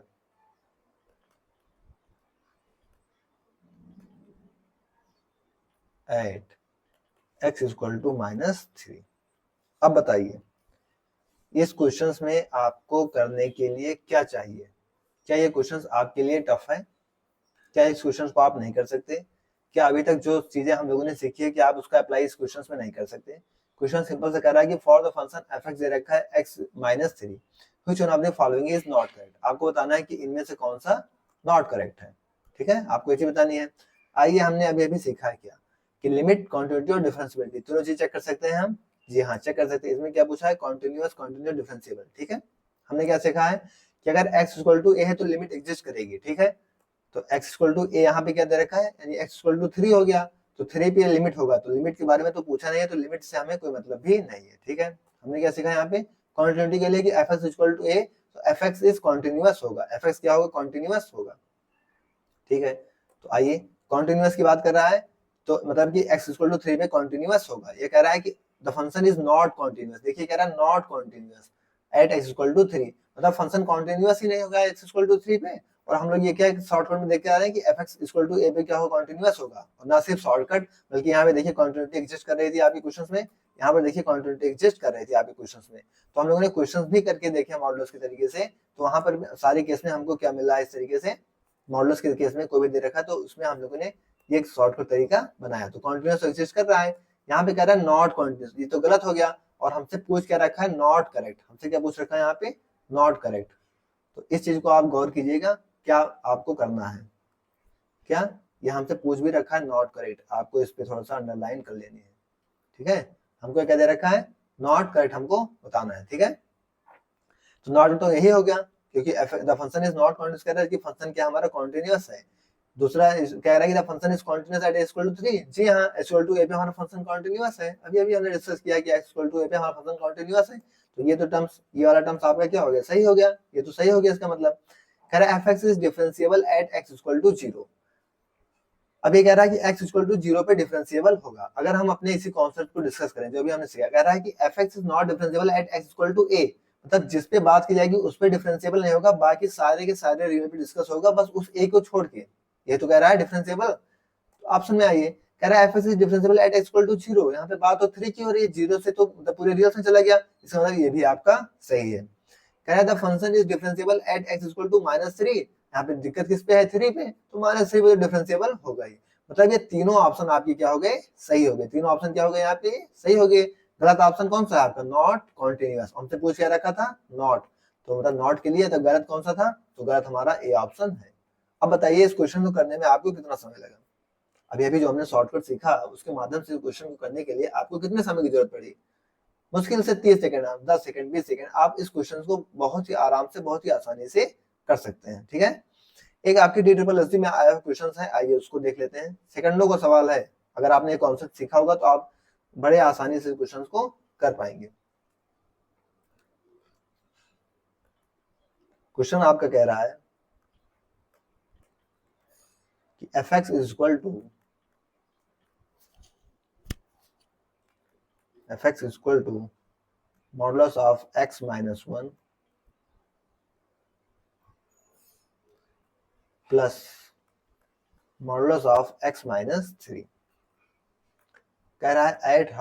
at x equal to -3। अब बताइए इस क्वेश्चंस में आपको करने के लिए क्या चाहिए, क्या ये क्वेश्चंस आपके लिए टफ है, क्या इस क्वेश्चंस को आप नहीं कर सकते, क्या अभी तक जो चीजें हम लोगों ने सीखी है कि आप उसका अप्लाई इस क्वेश्चंस में नहीं कर सकते। क्वेश्चन सिंपल से कह रहा है कि for the function f x दे रखा है x -3 which one of the following is not correct, आपको बताना है कि इनमें से कौन सा नॉट करेक्ट है। ठीक है, आपको ये चीज बतानी है। आइए, हमने अभी अभी सीखा है क्या कि लिमिट, कॉन्टिन्यूटी और डिफरेंशियबिलिटी दोनों चीज चेक कर सकते हैं हम। जी हाँ, चेक कर सकते हैं। इसमें क्या पूछा है, कॉन्टिन्यूअस, कॉन्टिन्यूअस, डिफरेंशिएबल। ठीक है, हमने क्या सीखा है कि अगर x इक्वल टू a है तो लिमिट एग्जिस्ट करेगी। ठीक है, तो x इक्वल टू a यहाँ पे क्या दे रखा है, यानी x इक्वल टू 3 हो गया, तो 3 पे लिमिट होगा, तो लिमिट के बारे में तो पूछा नहीं है, तो लिमिट से हमें कोई मतलब भी नहीं है। ठीक है, हमने क्या सीखा यहाँ पे कॉन्टिन्यूटी के लिए कि F x equal to a, तो एफ एक्स इज कॉन्टिन्यूअस होगा, एफ एक्स क्या होगा, कॉन्टिन्यूअस होगा। ठीक है, तो आइए, कॉन्टिन्यूअस की बात कर रहा है तो मतलब कि x इक्वल टू 3 पे कॉन्टिन्यूअस होगा। ये कह रहा है कि the function is not continuous, देखिए कह रहा है not continuous at x equal to 3, मतलब फंक्शन कॉन्टिन्यूअस ही नहीं होगा x इक्वल टू 3 पे। और हम लोग ये क्या शॉर्टकट में देख के आ रहे हैं कि fx इक्वल टू a पे क्या होगा, कॉन्टिन्यूअस होगा। और ना सिर्फ शॉर्टकट बल्कि यहाँ पे देखिए कॉन्टिन्यूटी एग्जिस्ट कर रही थी आपके क्वेश्चंस में, यहाँ पर देखिए कॉन्टिन्यूटी एग्जिस्ट कर रही थी आपके क्वेश्चंस में। तो हम लोगों ने क्वेश्चंस भी करके देखे मॉडुलस के तरीके से, तो वहां पर सारे केस में हमको क्या मिला है इस तरीके से, मॉडुलस के केस में कोई भी दे रखा तो उसमें हम लोगों ने ये एक शॉर्टकट तरीका बनाया। तो कॉन्टिन्यूअस एग्जिस्ट कर रहा है, यहाँ पे कह रहा है नॉट कॉन्टिन्यूअस, ये तो गलत हो गया। और हमसे पूछ क्या रखा है, नॉट करेक्ट, हमसे क्या पूछ रखा है यहाँ पे, नॉट करेक्ट। तो इस चीज को आप गौर कीजिएगा, क्या आपको करना है, क्या ये हमसे पूछ भी रखा है नॉट करेक्ट, आपको इस पे थोड़ा सा अंडरलाइन कर लेनी है, ठीक है। हमको क्या दे रखा है, नॉट करेक्ट हमको बताना है, ठीक है। तो नॉट तो यही हो गया, क्योंकि the function is not continuous कह रहा है कि फंक्शन क्या हमारा कॉन्टिन्यूअस है। दूसरा कह रहा है कि the function is continuous at x equal to 3, जी हां x इक्वल टू a पे हमारा फंक्शन कॉन्टिन्यूअस है। अभी हमने डिस्कस किया कि x इक्वल टू a पे हमारा फंक्शन कॉन्टिन्यूअस है। तो ये तो टर्म्स, ये वाला टर्म्स आपका क्या हो गया, सही हो गया, ये तो सही हो गया। इसका मतलब कह रहा है fx is differentiable at x equal to 0। अब ये कह रहा है कि x इक्वल टू 0 पे डिफरेंशिएबल होगा। अगर हम अपने इसी कॉन्सेप्ट को डिस्कस करें जो भी हमने सीखा, कह रहा है कि fx is not differentiable at x equal to a, मतलब जिस पे बात की जाएगी उस पे डिफरेंशिएबल नहीं होगा, बाकी सारे के सारे रियल पे डिस्कस होगा, बस उस a को छोड़ के। ये तो कह रहा है डिफरेंशिएबल। तो ऑप्शन में आइए, कह रहा है fx is differentiable at x equal to 0, यहाँ पे बात तो 3 की हो रही है, 0 से तो पूरे रियल में चला गया, इसका मतलब ये भी आपका सही है। कह रहा है the function is differentiable at x equal to -3, यहाँ पे दिक्कत किस पे है, 3 पे, तो -3 पे डिफरेंशिएबल होगा ही। मतलब ये तीनों ऑप्शन आपके क्या हो गए, सही हो गए। तीनों ऑप्शन क्या हो गए यहाँ पे, सही हो गए। गलत ऑप्शन कौन सा है आपका, नॉट कॉन्टिन्यूअस। हमसे पूछ क्या रखा था, नॉट, तो मतलब नॉट के लिए तो गलत कौन सा था, तो गलत हमारा ए ऑप्शन है। अब बताइए इस क्वेश्चन को करने में आपको कितना समय लगा। अभी जो हमने शॉर्टकट सीखा उसके माध्यम से क्वेश्चन को करने के लिए आपको कितने समय की जरूरत पड़ी, मुश्किल से 30 सेकंड, 10 सेकंड, 20 सेकंड, आप इस क्वेश्चन को बहुत ही आराम से, बहुत ही आसानी से कर सकते हैं, ठीक है। एक आपकी DSSC में आया क्वेश्चन है, आइए उसको देख लेते हैं। सेकंडों का सवाल है, अगर आपने ये कॉन्सेप्ट सीखा होगा तो आप बड़े आसानी से क्वेश्चन को कर पाएंगे। क्वेश्चन आपका कह रहा है कि fx is equal to modulus of x minus 1 plus modulus of x minus 3। कह रहा है at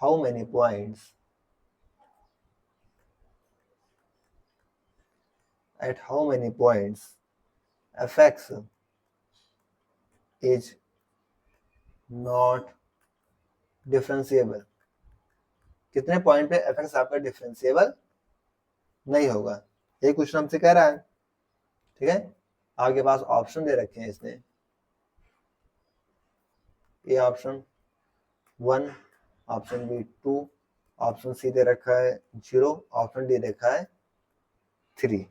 how many points fx is not differentiable, कितने पॉइंट पे fx आपका डिफरेंशिएबल नहीं होगा, ये क्वेश्चन हमसे कह रहा है, ठीक है। आपके पास ऑप्शन दे रखे हैं इसने, a option 1, option b 2, option c दे रखा है 0, ऑप्शन डी देखा है 3।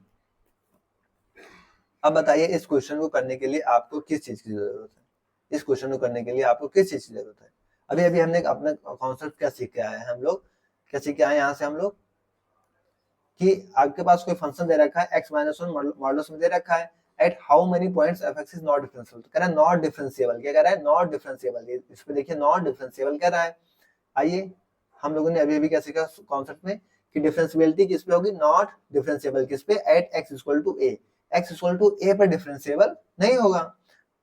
अब बताइए इस क्वेश्चन को करने के लिए आपको किस चीज की जरूरत है, इस क्वेश्चन को करने के लिए आपको किस चीज की जरूरत है। अभी हमने अपना कॉन्सेप्ट क्या सीख के आए हैं, हम लोग क्या सीख के आए यहाँ से, हम लोग कि आपके पास कोई फंक्शन दे रखा है x माइनस 1 मॉडुलस में दे रखा है at how many points fx is not differentiable, कह रहा है नॉट डिफरेंशिएबल, क्या कह रहा है, नॉट डिफरेंशिएबल। इस पे देखिए नॉट डिफरेंशिएबल कह रहा है। आइए हम लोगों ने अभी क्या सीखा कॉन्सेप्ट में कि डिफरेंशिएबिलिटी किस पे होगी, नॉट डिफरेंशिएबल किस पे, at x equal to a, x equal to a पर डिफरेंशिएबल नहीं होगा।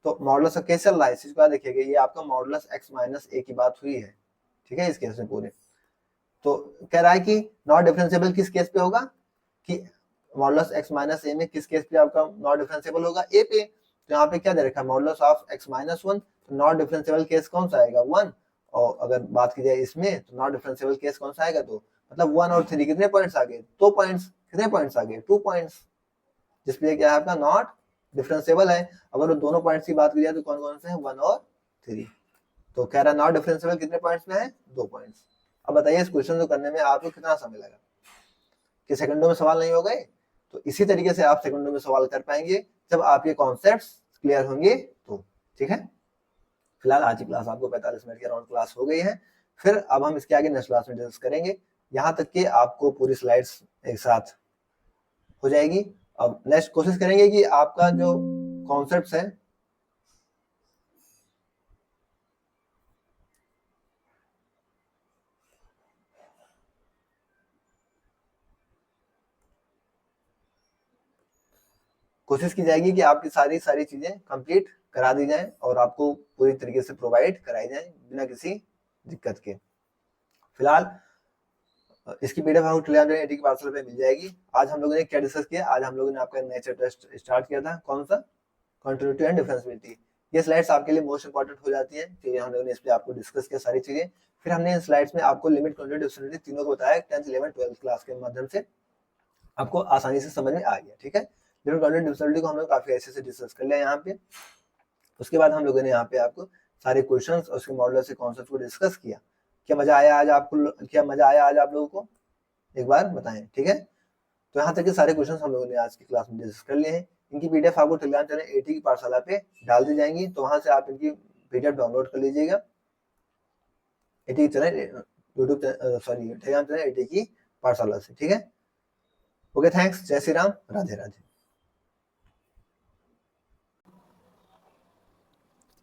तो मॉडुलस का कैसे चल रहा है इस बात देखिएगा, ये आपका मॉडुलस x माइनस a की बात हुई है, ठीक है, इस केस में पूरे। तो कह रहा है कि नॉट डिफरेंशिएबल किस केस पे होगा, कि मॉडुलस x माइनस a में किस केस पे आपका नॉट डिफरेंशिएबल होगा, a पे। तो यहाँ पे क्या दे रखा है, मॉडुलस ऑफ x माइनस 1, तो नॉट डिफरेंशिएबल केस कौन सा आएगा, 1। और अगर बात की जाए इसमें तो नॉट डिफरेंशिएबल केस कौन सा आएगा, तो मतलब 1 और 3 कितने पॉइंट्स आ गए, 2 पॉइंट्स, कितने पॉइंट्स आ गए, 2 पॉइंट्स, जिसपे क्या है आपका नॉट डिफरेंशिएबल है। अगर दोनों पॉइंट्स की बात की जाए तो कौन कौन से हैं, 1 और 3। तो कह रहा है नॉट डिफरेंशिएबल कितने पॉइंट्स में है, 2 पॉइंट्स। अब बताइए इस क्वेश्चन को करने में आपको कितना समय लगा, कि सेकंडों में सवाल नहीं हो गए। तो इसी तरीके से आप सेकंडों में सवाल कर पाएंगे जब आप ये कॉन्सेप्ट्स क्लियर होंगे तो, ठीक है। फिलहाल आज की क्लास आपको 45 मिनट के अराउंड क्लास हो गई है, फिर अब हम इसके आगे नेक्स्ट क्लास में डिस्कस करेंगे, यहाँ तक कि आपको पूरी स्लाइड्स एक साथ हो जाएगी। अब नेक्स्ट कोशिश करेंगे कि आपका जो कॉन्सेप्ट्स है कोशिश की जाएगी कि आपकी सारी सारी चीजें कंप्लीट करा दी जाए और आपको पूरी तरीके से प्रोवाइड कराई जाए बिना किसी दिक्कत के। फिलहाल इसकी पीडीएफ आपको टेलीग्राम एटी के पार्सल पे मिल जाएगी। आज हम लोगों ने क्या डिस्कस किया, आज हम लोगों ने आपका नया चैप्टर स्टार्ट किया था, कौन सा, कंटिन्यूटी एंड डिफरेंशियबिलिटी। ये स्लाइड्स आपके लिए मोस्ट इंपॉर्टेंट हो जाती है, ठीक है, हम लोगों ने इस पे आपको डिस्कस किया सारी चीजें। फिर हमने इन स्लाइड्स में आपको लिमिट, कंटिन्यूटी, डिफरेंशियबिलिटी तीनों को बताया 10th 11th 12th क्लास के माध्यम से, आपको आसानी से समझ में आ गया, ठीक है। लिमिट, कंटिन्यूटी, डिफरेंशियबिलिटी को हम लोग काफी अच्छे से डिस्कस कर लिया यहाँ पे। उसके बाद हम लोगों ने यहाँ पे आपको सारे क्वेश्चंस और उसके मॉडल से कॉन्सेप्ट को डिस्कस किया। क्या मजा आया आज आपको, क्या मजा आया आज आप लोगों को, एक बार बताएं, ठीक है। तो यहाँ तक के सारे क्वेश्चंस हम लोगों ने आज की क्लास में डिस्कस कर लिए हैं। इनकी पीडीएफ आपको टेलीग्राम चैनल एटी की पाठशाला पे डाल दी जाएंगी, तो वहां से आप इनकी पीडीएफ डाउनलोड कर लीजिएगा eighty channel YouTube Telegram channel eighty की पाठशाला से, ठीक है। ओके, थैंक्स, जय श्री राम, राधे राधे।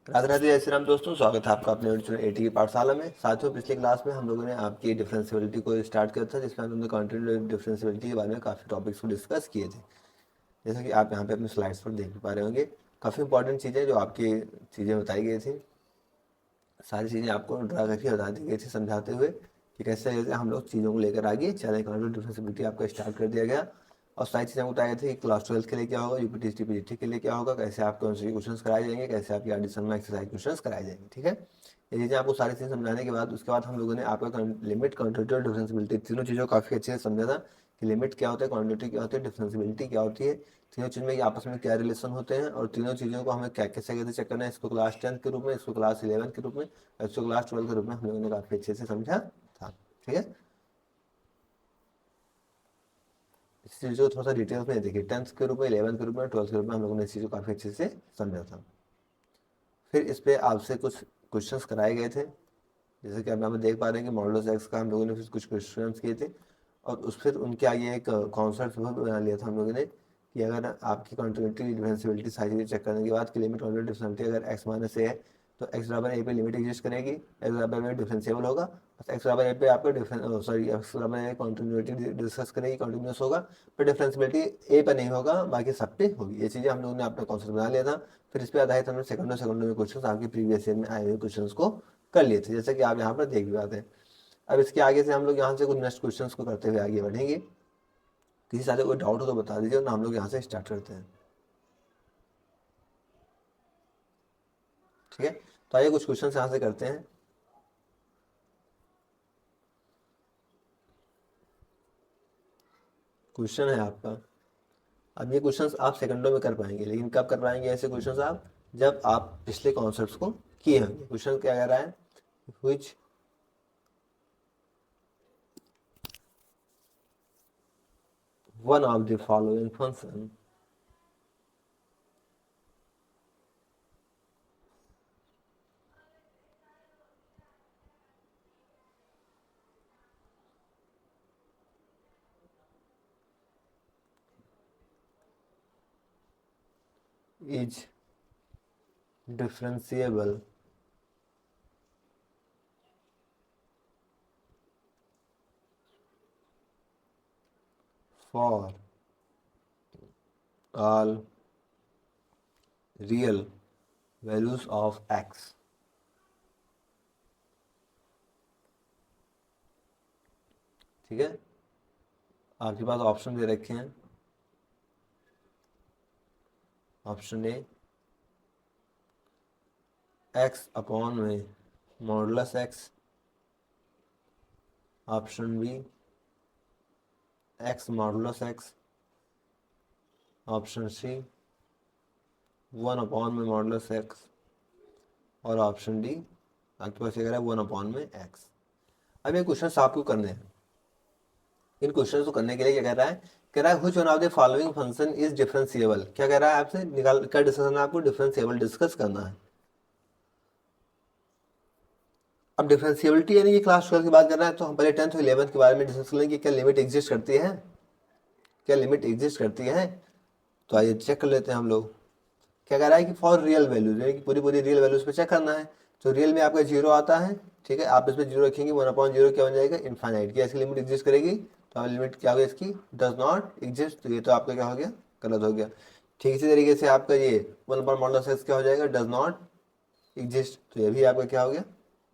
राधे राधे, जय श्री राम दोस्तों, स्वागत है आपका अपने यूट्यूब एटी की पाठशाला में। साथियों, पिछली क्लास में हम लोगों ने आपकी डिफरेंशियबिलिटी को स्टार्ट किया था, जिसमें हम लोगों ने कंटिन्यूटी डिफरेंशियबिलिटी के बारे में काफ़ी टॉपिक्स को डिस्कस किए थे। जैसा कि आप यहाँ पे अपने स्लाइड्स पर देख पा रहे होंगे, काफ़ी इंपॉर्टेंट चीज़ें जो आपकी चीज़ें बताई गई थी, सारी चीज़ें आपको ड्रा करके बता दी गई थी, समझाते हुए कि कैसे कैसे हम लोग चीज़ों को लेकर आगे चले। कंटिन्यूटी डिफरेंशियबिलिटी आपका स्टार्ट कर दिया गया और सारी चीज़ें बताई गई थी कि क्लास 12 के लिए क्या होगा, यूपीटीसी पीजीटी के लिए क्या होगा, कैसे आपको क्वेश्चन कराए जाएंगे, कैसे आपकी एडिशन में एक्सरसाइज क्वेश्चन कराए जाएंगे, ठीक है। ये चीज़ें आपको सारी चीज़ें समझाने के बाद उसके बाद हम लोगों ने आपका लिमिट, कंटिन्यूटी और डिफरेंशियबिलिटी तीनों चीज़ों को काफ़ी अच्छे से समझा था कि लिमिट क्या होता है, कंटिन्यूटी क्या होती है, डिफरेंशियबिलिटी क्या होती है, तीनों चीज़ में आपस में क्या रिलेशन होते हैं और तीनों चीज़ों को हमें क्या कैसे कैसे चेक करना है। इसको क्लास 10 के रूप में, इसको क्लास 11 के रूप में, इसको क्लास 12 के रूप में हम लोगों ने काफ़ी अच्छे से समझा था, ठीक है। इस चीज़ को थोड़ा सा डिटेल्स में देखिए, 10th के रूप में, 11th के रूप में, 12th के रूप में हम लोगों ने इस चीज़ को काफ़ी अच्छे से समझा था। फिर इस पर आपसे कुछ क्वेश्चंस कराए गए थे, जैसे कि आप यहाँ पे देख पा रहे हैं कि मॉडुलस एक्स का हम लोगों ने फिर कुछ क्वेश्चंस किए थे और उस फिर उनके आगे एक कॉन्सेप्ट बना लिया था हम लोगों ने कि अगर आपकी कंटिन्यूटी, डिफरेंशियबिलिटी सारी चीज़ें चेक करने के बाद कि लिमिट, कंटिन्यूटी, डिफरेंशियबिलिटी अगर एक्स माइनस ए है तो एक्स बराबर ए पे लिमिट एग्जिस्ट करेगी, एक्स बराबर ए डिफरेंशिएबल होगा, एक्स बराबर ए पे आपका एक्स बराबर ए कंटिन्यूटी डिस्कस करेगी, कंटिन्यूस होगा, पर डिफरेंशियबिलिटी ए पे नहीं होगा, बाकी सब पे होगी। ये चीज़ें हम लोगों ने अपना कॉन्सेप्ट बना लिया था। फिर इस पर आधारित हमने सेकंडों में क्वेश्चन आपके प्रीवियस ईयर में आए हुए क्वेश्चन को कर लिए थे, जैसे कि आप यहाँ पर देख भी पाते हैं। अब इसके आगे से हम लोग यहाँ से कुछ नेक्स्ट क्वेश्चंस को करते हुए आगे बढ़ेंगे। किसी सारे कोई डाउट हो तो बता दीजिए ना, हम लोग यहाँ से स्टार्ट करते हैं, ठीक है। तो आइए कुछ क्वेश्चन यहाँ से करते हैं। क्वेश्चन है आपका, अब ये क्वेश्चंस आप सेकंडों में कर पाएंगे, लेकिन कब कर पाएंगे ऐसे क्वेश्चंस आप, जब आप पिछले कॉन्सेप्ट्स को किए होंगे। क्वेश्चन क्या कह रहा है, which one of the following function is differentiable for all real values of x, ठीक है। आपके पास ऑप्शन दे रखे हैं, ऑप्शन ए एक्स अपॉन में modulus x, option b x modulus x, option c 1 upon में मॉडुलस एक्स और option d आपके पास ये कह रहा है 1 अपॉन में एक्स। अब ये क्वेश्चन आपको करने हैं। इन क्वेश्चन को करने के लिए क्या कह रहा है which one of the following function is differentiable. क्या कह रहा है आपसे, निकाल कर डिस्कस करना है, आपको डिफरेंशिएबल डिस्कस करना है। अब डिफरेंशिएबिलिटी यानी कि क्लास 12 की बात कर रहा है, तो हम पहले 10th और 11th के बारे में डिस्कस करेंगे कि क्या लिमिट एग्जिस्ट करती है, क्या लिमिट एग्जिस्ट करती है। तो आइए चेक कर लेते हैं हम लोग। क्या कह रहा है कि फॉर रियल वैल्यूज, यानी कि पूरी पूरी रियल वैल्यूज पे चेक करना है। तो रियल में आपका 0 आता है, ठीक है, आप इसमें 0 रखेंगे, 1 अपॉन 0 क्या बन जाएगा, इनफाइनाइट। क्या इसकी लिमिट एग्जिस्ट करेगी, तो लिमिट क्या होगी इसकी, डज नॉट एग्जिस्ट। तो ये तो आपका क्या हो गया, गलत हो गया, ठीक इसी तरीके से आपका ये 1 मॉडुलस एक्स क्या हो जाएगा, डज नॉट एग्जिस्ट, तो ये भी आपका क्या हो गया,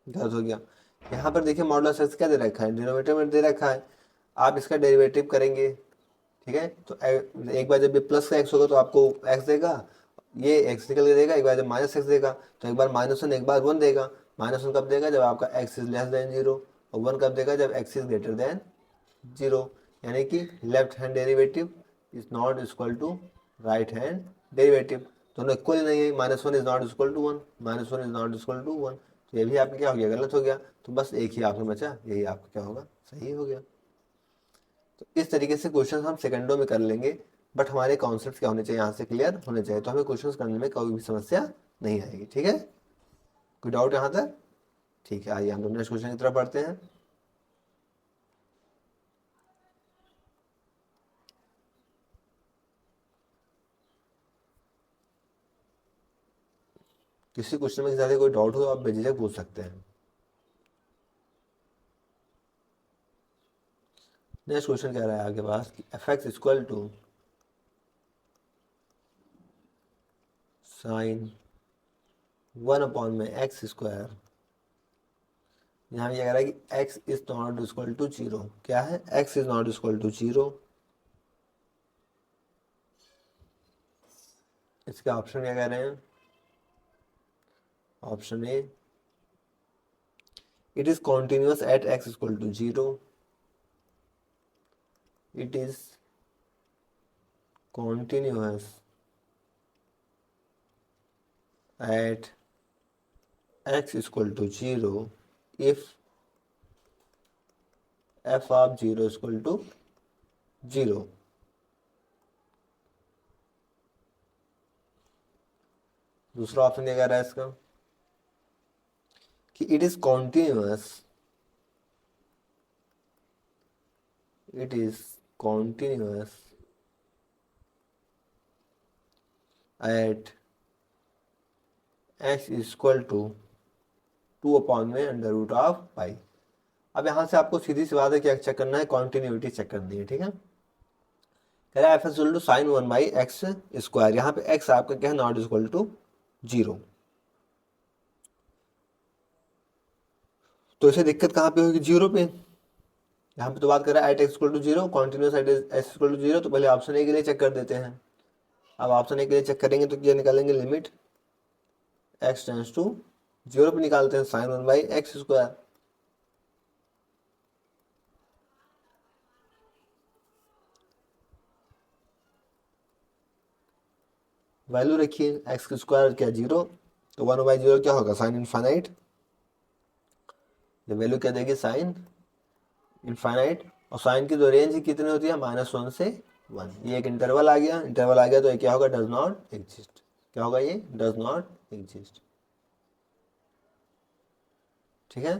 गलत हो गया। यहाँ पर देखिए मॉडुलस एक्स क्या दे रखा है, डिनोमिनेटर में दे रखा है, आप इसका डेरिवेटिव करेंगे, ठीक है। तो एक बार जब ये प्लस का एक्स होगा तो आपको एक्स देगा, ये एक्स निकल के देगा, एक बार जब माइनस एक्स देगा तो एक बार -1 एक बार 1 देगा। -1 कब देगा, जब आपका एक्स इज लेस देन 0, और 1 कब देगा, जब एक्स इज ग्रेटर देन 0। यानी कि left hand derivative is not equal to right hand derivative, दोनों इक्वल ही नहीं है। -1 is not equal to 1, -1 is not equal to 1, तो ये भी आपका क्या हो गया, गलत हो गया। तो बस एक ही आपसे बचा, यही आपका क्या होगा, सही हो गया। तो इस तरीके से क्वेश्चन हम सेकंडों में कर लेंगे, बट हमारे कॉन्सेप्ट क्या होने चाहिए, यहाँ से क्लियर होने चाहिए, तो हमें क्वेश्चन करने में कोई भी समस्या नहीं आएगी। ठीक है, कोई डाउट यहाँ तक? ठीक है, आइए हम लोग नेक्स्ट क्वेश्चन की तरफ बढ़ते हैं। किसी क्वेश्चन में ज़्यादा कोई डाउट हो तो आप बेझिझक पूछ सकते हैं। नेक्स्ट क्वेश्चन कह रहा है आपके पास कि F x equal to sine 1/x²। यहाँ ये कह रहा है कि x is not equal to 0। क्या है, x is not equal to 0। इसके ऑप्शन क्या कह रहे हैं, option a, it is continuous at x equal to 0, it is continuous at x equal to 0 if f of 0 equal to 0। दूसरा option क्या कह रहा है इसका कि it is continuous, it is continuous at x equal to 2/√π। अब यहाँ से आपको सीधी सी बात है क्या चेक करना है, कॉन्टिन्यूटी चेक करनी है। ठीक है, कह रहा है F equal to sine 1/x²। यहाँ पे x आपका क्या है, नॉट इक्वल टू 0। तो इसे दिक्कत कहाँ पे होगी, 0 पे। यहाँ पे तो बात कर रहा है at x equal to 0, continuous at x equal to 0, तो पहले ऑप्शन ए के लिए चेक कर देते हैं। अब ऑप्शन ए के लिए चेक करेंगे तो क्या निकालेंगे, लिमिट x टेंड्स टू 0 पे निकालते हैं साइन 1/x²। वैल्यू रखिए x² क्या 0, तो 1/0 क्या होगा, साइन इनफाइनाइट। ये वैल्यू क्या देगी, साइन इनफाइनाइट। और साइन की जो रेंज कितनी होती है, -1 से 1। ये एक इंटरवल आ गया, इंटरवल आ गया तो ये क्या होगा, डज नॉट एग्जिस्ट। क्या होगा, ये डज नॉट एग्जिस्ट। ठीक है,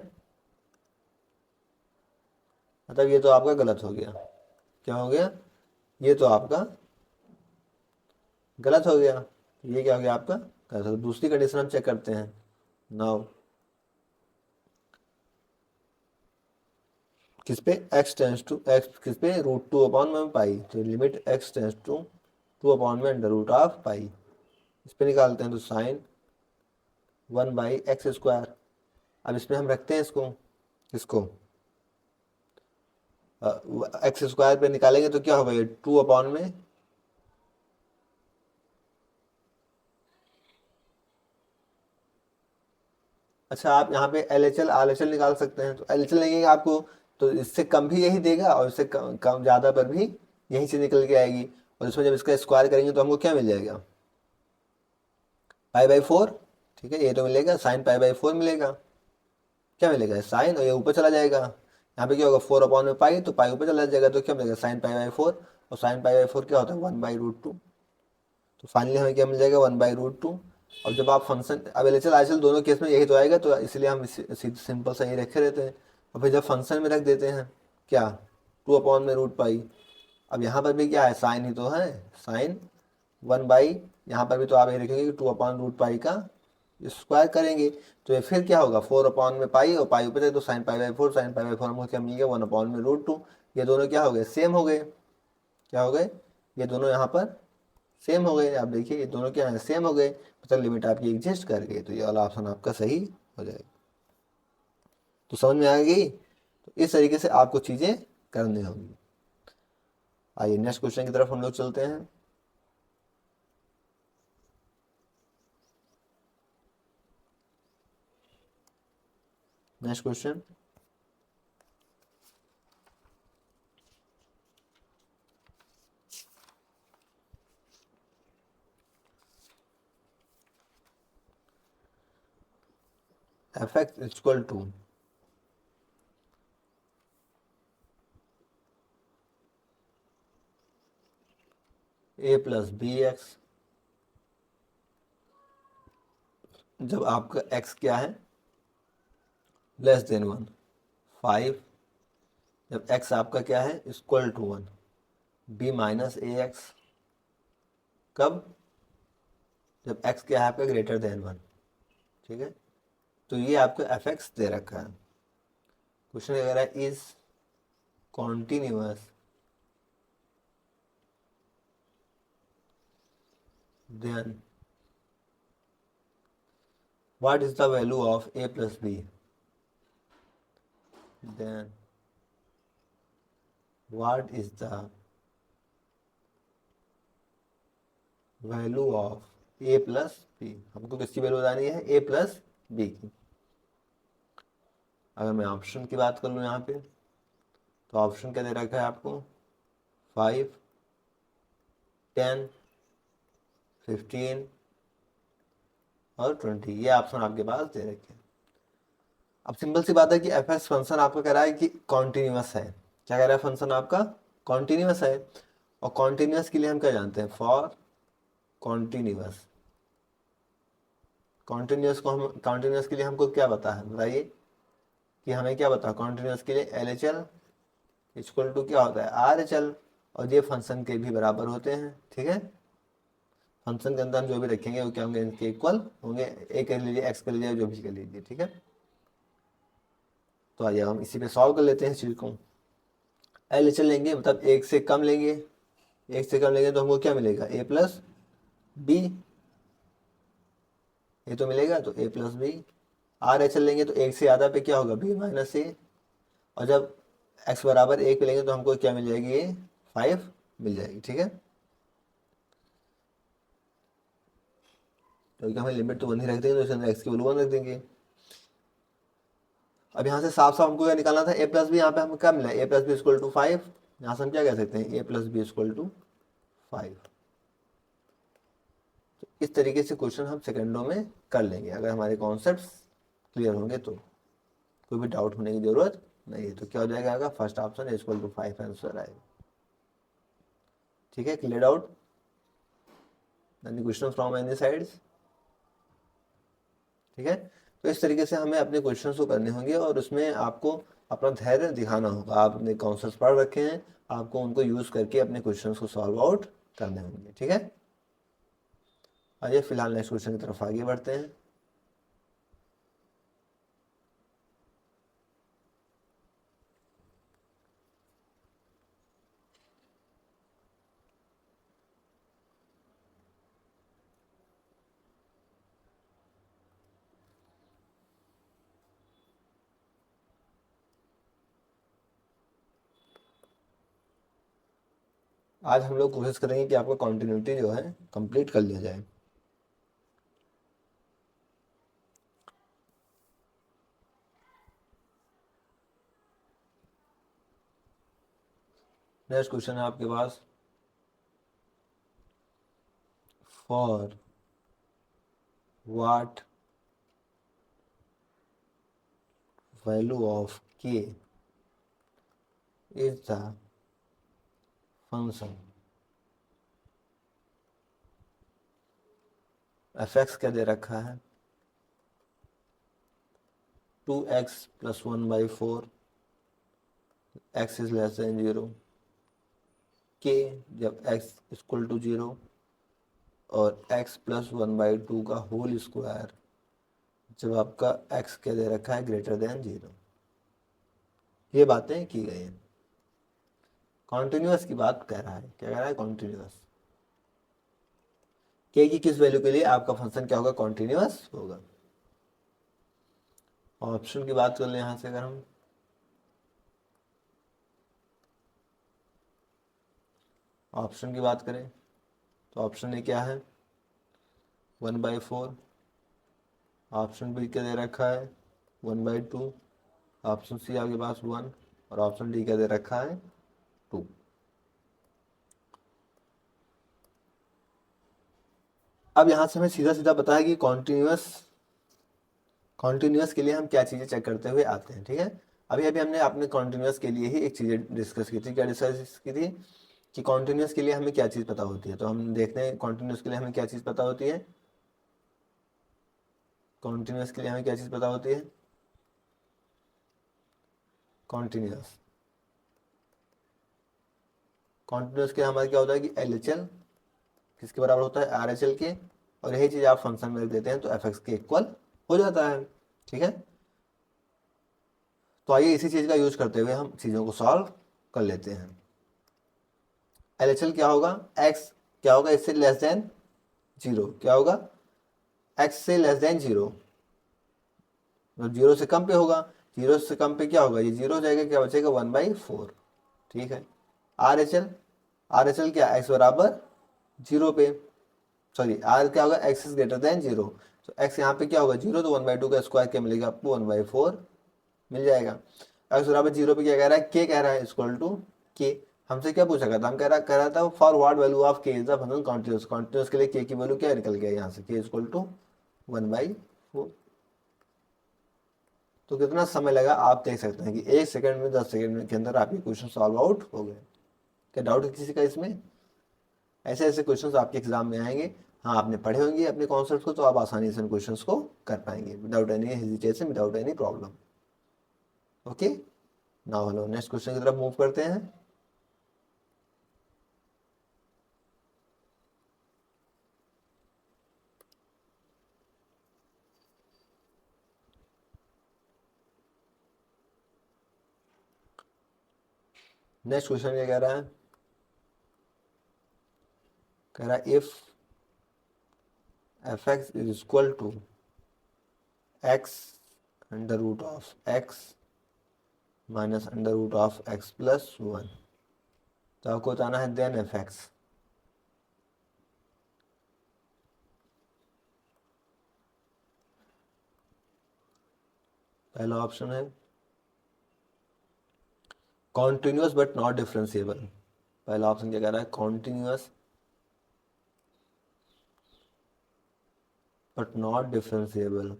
मतलब ये तो आपका गलत हो गया। क्या हो गया, ये तो आपका गलत हो गया, ये क्या हो गया आपका गलत हो गया। दूसरी कंडीशन हम चेक करते हैं नाउ, किस पे, x टेंस टू x, किस पे, √2/π। तो लिमिट x टेंस टू 2/√π, इस पे निकालते हैं तो साइन 1/x²। अब इसमें हम रखते हैं इसको, किसको, x² पे निकालेंगे तो क्या होगा, ये 2 में अच्छा आप यहाँ पे LHL RHL निकाल सकते हैं, तो LHL लगेगा आपको तो इससे कम भी यही देगा, और इससे कम कम ज़्यादा पर भी यहीं से निकल के आएगी। और इसमें जब इसका स्क्वायर करेंगे तो हमको क्या मिल जाएगा, π/4। ठीक है, ये तो मिलेगा साइन π/4 मिलेगा। क्या मिलेगा, साइन, और ये ऊपर चला जाएगा, यहाँ पे क्या होगा 4/π, तो पाई ऊपर चला जाएगा तो क्या मिलेगा, साइन π/4। और साइन π/4 क्या होता है, 1/√2। तो फाइनली हमें क्या मिल जाएगा, 1/√2। और जब आप फंक्शन, अब एल एच एल दोनों केस में यही तो आएगा, तो इसलिए हम सिंपल सा ही रखे रहते हैं। और फिर जब फंक्शन में रख देते हैं क्या, 2/√π। अब यहाँ पर भी क्या है, साइन ही तो है, साइन 1/, यहाँ पर भी तो आप ये रखेंगे कि 2/√π का स्क्वायर करेंगे, तो ये फिर क्या होगा, 4/π, और पाई ऊपर जाए तो साइन π/4, साइन π/4 हमको क्या मिल गया, 1/√2। ये दोनों क्या हो गए, सेम हो गए। क्या हो गए, ये दोनों यहाँ पर सेम हो गए। आप देखिए ये दोनों क्या है, सेम हो गए, मतलब लिमिट आपकी एग्जिस्ट कर गई, तो ये वाला ऑप्शन आपका सही हो जाएगा। तो समझ में आ गई। तो इस तरीके से आपको चीज़ें करनी होंगी। आइए नेक्स्ट क्वेश्चन की तरफ हम लोग चलते हैं। Next question, f x equal to A plus b x, जब आपका x क्या है, लेस देन 1, 5, जब x आपका क्या है, equal to 1, b minus a x, कब, जब x क्या है आपका ग्रेटर देन 1। ठीक है, तो ये आपको एफ एक्स दे रखा है। क्वेश्चन कह रहा है is continuous then what is the value of a plus b, then what is the value of a plus b. हमको किसकी वैल्यू बतानी है, ए प्लस बी की। अगर मैं ऑप्शन की बात कर लूँ यहाँ पे, तो ऑप्शन क्या दे रखा है आपको, 5, 10, 15 और 20, ये ऑप्शन आपके पास दे रखे हैं। अब सिंपल सी बात है कि एफ एक्स फंक्शन आपका कह रहा है कि कॉन्टिन्यूअस है। क्या कह रहा है फंक्शन आपका, कॉन्टिन्यूअस है। और कॉन्टिन्यूअस के लिए हम क्या जानते हैं, फॉर कॉन्टिन्यूअस, कॉन्टिन्यूअस को हम, कॉन्टिन्यूअस के लिए हमको क्या पता है बताइए, कि हमें क्या पता है कॉन्टिन्यूअस के लिए L H L equal to क्या होता है, आर एच एल, और ये फंक्शन के भी बराबर होते हैं। ठीक है, फंक्शन के अंदर हम जो भी रखेंगे वो क्या होंगे, इनके इक्वल होंगे। ए कर लीजिए, एक्स कर लीजिए, जो भी कर लीजिए। ठीक है, तो आइए हम इसी पे सॉल्व कर लेते हैं इस चीज़ को। एल एच एल लेंगे, मतलब एक से कम लेंगे, एक से कम लेंगे तो हमको क्या मिलेगा, ए प्लस बी, ये तो मिलेगा, तो a plus b. R H L लेंगे तो एक से ज़्यादा पे क्या होगा, बी माइनस ए, और जब एक्स बराबर एक पे लेंगे तो हमको क्या मिल जाएगी, ये 5 मिल जाएगी। ठीक है, क्योंकि हमें लिमिट तो 1 ही रख देंगे, तो इसके अंदर एक्स की वैल्यू 1 रख देंगे। अब यहाँ से साफ साफ हमको क्या निकालना था, ए प्लस बी, यहाँ पे हमें क्या मिला, ए प्लस बी इक्वल टू 5। यहाँ से हम क्या कह सकते हैं, ए प्लस बी इक्वल टू 5। तो इस तरीके से क्वेश्चन हम सेकंडों में कर लेंगे, अगर हमारे कॉन्सेप्ट क्लियर होंगे तो कोई भी डाउट होने की जरूरत नहीं है। तो क्या हो जाएगा आपका first option equal to 5 answer आएगा। ठीक है, clear doubt, any question from any sides. ठीक है, तो इस तरीके से हमें अपने क्वेश्चंस को करने होंगे, और उसमें आपको अपना धैर्य दिखाना होगा। आपने कॉन्सेप्ट पढ़ रखे हैं, आपको उनको यूज़ करके अपने क्वेश्चंस को सॉल्व आउट करने होंगे। ठीक है, आइए फिलहाल नेक्स्ट क्वेश्चन की तरफ आगे बढ़ते हैं। आज हम लोग कोशिश करेंगे कि आपका कॉन्टिन्यूटी जो है कंप्लीट कर लिया जाए। नेक्स्ट क्वेश्चन है आपके पास, फॉर व्हाट वैल्यू ऑफ के is the function, f x क्या दे रखा है, 2x plus 1/4, x is less than 0, के जब x इक्वल टू 0, और x प्लस 1/2 का होल स्क्वायर जब आपका x क्या दे रखा है, ग्रेटर देन 0। ये बातें की गई हैं। कॉन्टिन्यूअस की बात कह रहा है, क्या कह रहा है, कॉन्टिन्यूअस। के की किस वैल्यू के लिए आपका फंक्शन क्या होगा, कॉन्टिन्यूअस होगा। ऑप्शन की बात कर ले यहां से अगर हम, ऑप्शन की बात करें तो ऑप्शन ए क्या है, 1/4। ऑप्शन बी क्या दे रखा है, 1/2। ऑप्शन सी आपके पास 1 और ऑप्शन डी क्या दे रखा है, 2। अब यहाँ से हमें सीधा सीधा पता है कि कॉन्टिन्यूअस के लिए हम क्या चीज़ें चेक करते हुए आते हैं, ठीक है। अभी अभी हमने अपने कॉन्टिन्यूअस के लिए ही एक चीज़ें डिस्कस की थी, क्या डिस्कस की थी कि कॉन्टिन्यूअस के लिए हमें क्या चीज़ पता होती है। तो हम देखते हैं कॉन्टिन्यूअस के लिए हमें क्या चीज़ पता होती है, कॉन्टिन्यूअस के लिए हमें क्या चीज़ पता होती है, कॉन्टिन्यूअस कॉन्टिन्यूअस के हमारा क्या होता है कि LHL किसके बराबर होता है, RHL के, और यही चीज़ आप फंक्शन में देते हैं तो fx के इक्वल हो जाता है, ठीक है। तो आइए इसी चीज़ का यूज करते हुए हम चीज़ों को सॉल्व कर लेते हैं। LHL क्या होगा, x क्या होगा, इससे लेस देन 0, क्या होगा, x से लेस देन 0, मतलब 0 से कम पे होगा। 0 से कम पे क्या होगा, ये 0 हो जाएगा, क्या बचेगा 1/4, ठीक है। RHL क्या, x बराबर 0 पे, सॉरी r क्या होगा, x इज ग्रेटर देन 0, तो x यहाँ पे क्या होगा 0, तो 1/2 का स्क्वायर क्या मिलेगा आपको, 1/4 मिल जाएगा। x बराबर 0 पे क्या कह रहा है, k कह रहा है, इक्वल टू k। हमसे क्या पूछा था, हम कह रहा था for what value of k is the function continuous, continuous के लिए k की वैल्यू क्या निकल गया यहाँ से, k इक्वल टू 1/4। तो कितना समय लगा आप देख सकते हैं कि 1 सेकंड में 10 सेकंड के अंदर आपके क्वेश्चन सॉल्व आउट हो गए। क्या डाउट है किसी का इसमें, ऐसे ऐसे क्वेश्चंस आपके एग्जाम में आएंगे। हाँ, आपने पढ़े होंगे अपने कॉन्सेप्ट को, तो आप आसानी से इन क्वेश्चंस को कर पाएंगे without any hesitation, without any problem. Okay, now hello, next question की तरफ मूव करते हैं। नेक्स्ट क्वेश्चन क्या कह रहा है, कह रहा है if fx is equal to x under root of x minus under root of x plus 1, तो आपको बताना है देन fx। पहला ऑप्शन है कॉन्टिन्यूअस बट नॉट डिफरेंशिएबल। पहला ऑप्शन क्या कह रहा है, continuous but not differentiable.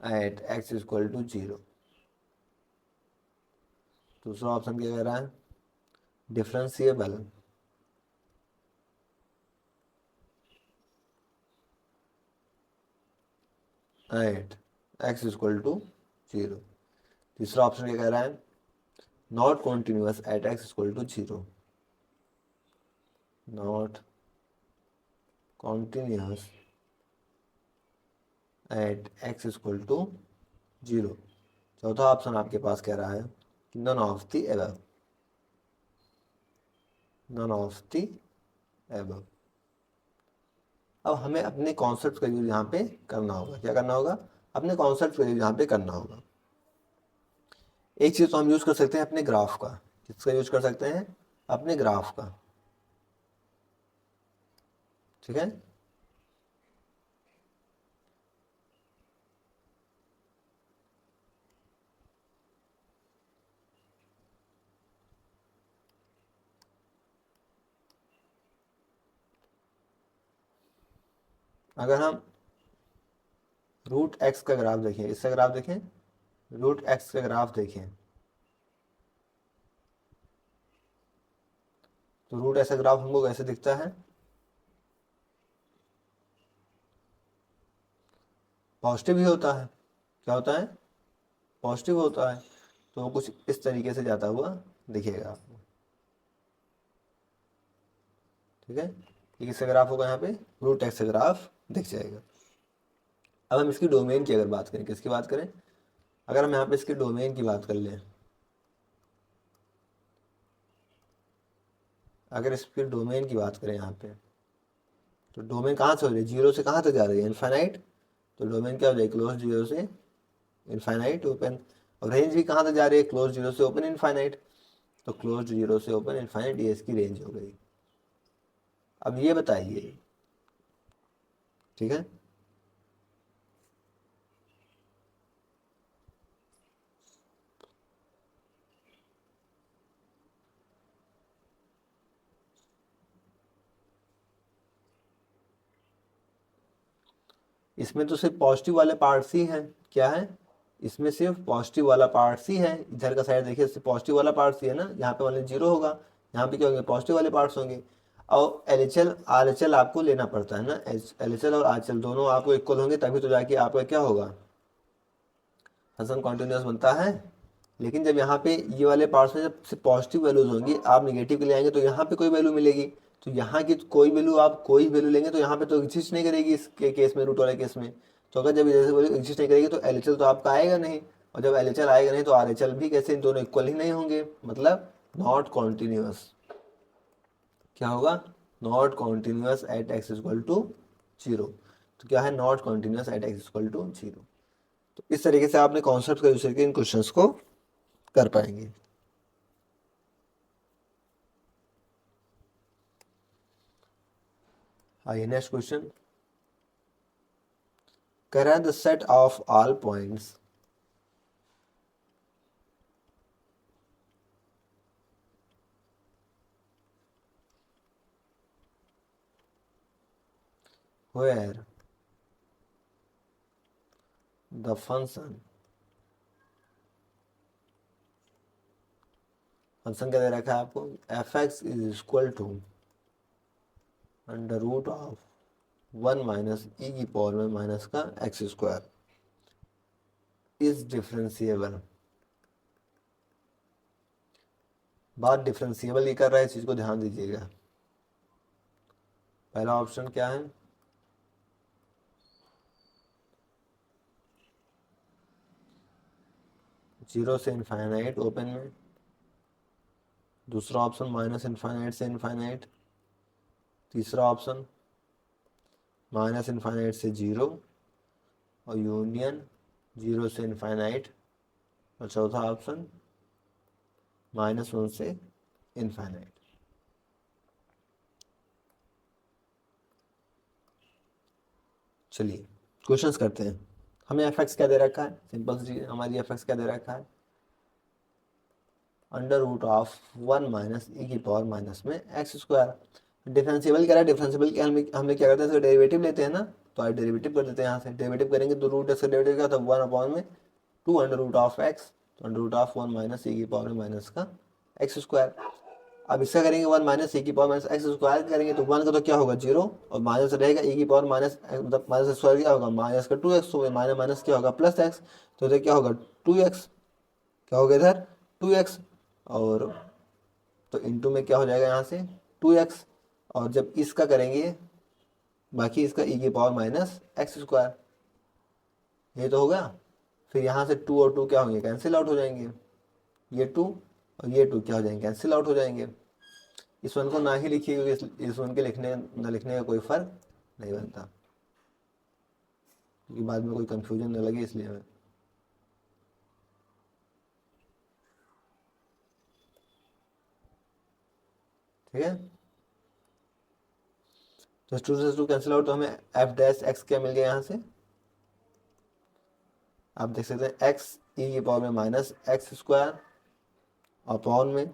At x equal to 0। दूसरा ऑप्शन क्या कह रहा है, differentiable at x equal to 0। तीसरा ऑप्शन क्या कह रहा है, not continuous at x equal to 0, not continuous at x equal to 0। चौथा ऑप्शन आपके पास कह रहा है कि none of the above, none of the above. अब हमें अपने कॉन्सेप्ट का यूज यहाँ पे करना होगा, क्या करना होगा, अपने कॉन्सेप्ट का यूज यहाँ पे करना होगा। एक चीज तो हम यूज कर सकते हैं अपने ग्राफ का, किसका यूज कर सकते हैं, अपने ग्राफ का, ठीक है। अगर हम रूट एक्स का ग्राफ देखें, इसका ग्राफ देखें, रूट एक्स का ग्राफ देखें, तो रूट ऐसा ग्राफ हमको कैसे दिखता है, पॉजिटिव ही होता है, क्या होता है, पॉजिटिव होता है। तो वो कुछ इस तरीके से जाता हुआ दिखेगा आपको, ठीक है। ये किसका ग्राफ होगा, यहाँ पे रूट एक्स का ग्राफ दिख जाएगा। अब हम इसकी डोमेन की अगर बात करें, किसकी बात करें, अगर हम यहाँ पे इसके डोमेन की बात कर लें, अगर इसके डोमेन की बात करें यहाँ पे, तो डोमेन कहाँ से हो रही है, जीरो से कहाँ तक जा रही है, इनफाइनाइट। तो डोमेन क्या हो जाएगी, क्लोज जीरो से इनफाइनाइट ओपन। और रेंज भी कहाँ तक जा रही है, क्लोज जीरो से ओपन इनफाइनाइट। तो क्लोज जीरो से ओपन इनफाइनाइट, ये इसकी रेंज हो गई। अब ये बताइए, ठीक है, इसमें तो सिर्फ पॉजिटिव वाले पार्ट्स ही हैं, क्या है, इसमें सिर्फ पॉजिटिव वाला पार्ट्स ही है। इधर का साइड देखिए, सिर्फ पॉजिटिव वाला पार्ट्स ही है ना, यहाँ पे मान लीजिए जीरो होगा, यहाँ पे क्या होंगे, पॉजिटिव वाले पार्ट्स होंगे। और एल आर एच एल आपको लेना पड़ता है ना, एल एच एल और आर एच एल दोनों आपको इक्वल होंगे, तभी तो जाके आपका क्या होगा, फंक्शन कॉन्टिन्यूस बनता है। लेकिन जब यहाँ पे ये वाले पार्ट्स में जब सिर्फ पॉजिटिव वैल्यूज होंगी, आप निगेटिव के लिए आएंगे तो यहाँ पे कोई वैल्यू मिलेगी। तो यहाँ की कोई वैल्यू, आप कोई वैल्यू लेंगे तो यहाँ पे तो एग्जिस्ट नहीं करेगी इसके केस में, रूट वाले केस में। तो अगर जब जैसे वैल्यू एग्जिस्ट नहीं करेगी तो एल तो आपका आएगा नहीं, और जब एल आएगा नहीं तो आर भी कैसे, इन दोनों इक्वल ही नहीं होंगे, मतलब नॉट कॉन्टिन्यूस। क्या होगा, not continuous at x equal to zero. तो क्या है, not continuous at x equal to zero. तो इस तरीके से आपने कॉन्सेप्ट का यूज करके इन क्वेश्चंस को कर पाएंगे। आइए नेक्स्ट क्वेश्चन, करें the set of all points where the function क्या दे रखा है आपको, f x is equal to under root of 1 minus e की पावर में माइनस का एक्स स्क्वायर इज डिफरेंशिएबल। बात डिफरेंशिएबल ही कर रहा है, इस चीज को ध्यान दीजिएगा। पहला ऑप्शन क्या है, जीरो से इनफाइनाइट ओपन में। दूसरा ऑप्शन माइनस इनफाइनाइट से इनफाइनाइट। तीसरा ऑप्शन माइनस इनफाइनाइट से जीरो, और यूनियन जीरो से इनफाइनाइट। और चौथा ऑप्शन -1 से इनफाइनाइट। चलिए क्वेश्चंस करते हैं। हमें एफ एक्स क्या दे रखा है, सिंपल सी हमारी एफ एक्स क्या दे रखा है, under root of 1 minus e की पावर माइनस में एक्स स्क्वायर। डिफरेंशिएबल क्या है, डिफरेंशिएबल क्या हमें क्या करते हैं, इसका डेरिवेटिव लेते हैं ना, तो आज डेरिवेटिव कर देते हैं। यहाँ से डेरिवेटिव करेंगे तो रूट इसका डेरिवेटिव क्या था, 1 अपॉन में 2 अंडर रूट ऑफ एक्स, तो under root of 1 minus e की पावर में माइनस का एक्स स्क्वायर। अब इसका करेंगे 1 माइनस ई की पावर माइनस एक्स स्क्वायर करेंगे तो 1 का तो क्या होगा, जीरो, और माइनस रहेगा ई की पावर माइनस, मतलब माइनस स्क्वायर क्या होगा, माइनस का 2x, तो माइनस माइनस क्या होगा, प्लस एक्स। तो इधर क्या होगा 2x, क्या होगा इधर 2x, और तो इंटू में क्या हो जाएगा यहाँ से 2x। और जब इसका करेंगे बाकी इसका ई की पावर माइनस एक्स स्क्वायर, ये तो होगा। फिर यहाँ से 2 और 2 क्या होंगे, कैंसिल आउट हो जाएंगे, ये 2 और ये 2 क्या हो जाएंगे, कैंसिल आउट हो जाएंगे। इस वन को ना ही लिखिए क्योंकि इस वन के लिखने न लिखने का कोई फर्क नहीं बनता, क्योंकि बाद में कोई कंफ्यूजन न लगे, इसलिए मैं ठीक है। तो 2 से 2 कैंसिल आउट, तो हमें एफ डैश एक्स क्या मिल गया यहाँ से, आप देख सकते हैं एक्स ई की पावर में माइनस एक्स स्क्वायर अपॉन में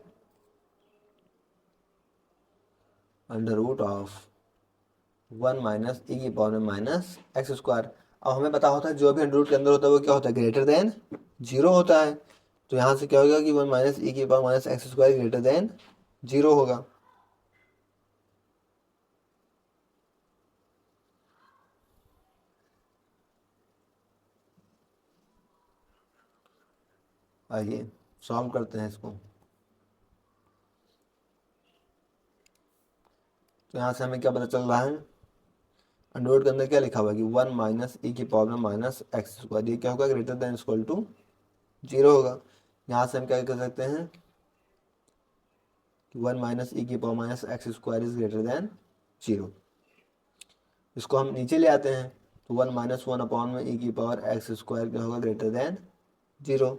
under root of 1 minus e की पावर में माइनस एक्स स्क्वायर। अब हमें पता होता है जो भी अंडर रूट के अंदर होता है वो क्या होता है, ग्रेटर देन जीरो होता है। तो यहाँ से क्या होगा कि 1 माइनस ई की power minus x square greater than zero होगा। आइए सॉल्व करते हैं इसको। तो यहाँ से हमें क्या पता चल रहा है, अंडर रूट के अंदर क्या लिखा हुआ है कि 1 माइनस ई की पावर में माइनस एक्स स्क्वायर, ये क्या होगा, ग्रेटर देन इक्वल टू 0 होगा। यहाँ से हम क्या कर सकते हैं कि 1 माइनस ई की power minus x square is greater than 0। इसको हम नीचे ले आते हैं तो 1 माइनस 1 अपॉन में ई की पावर एक्स स्क्वायर क्या होगा, ग्रेटर देन 0।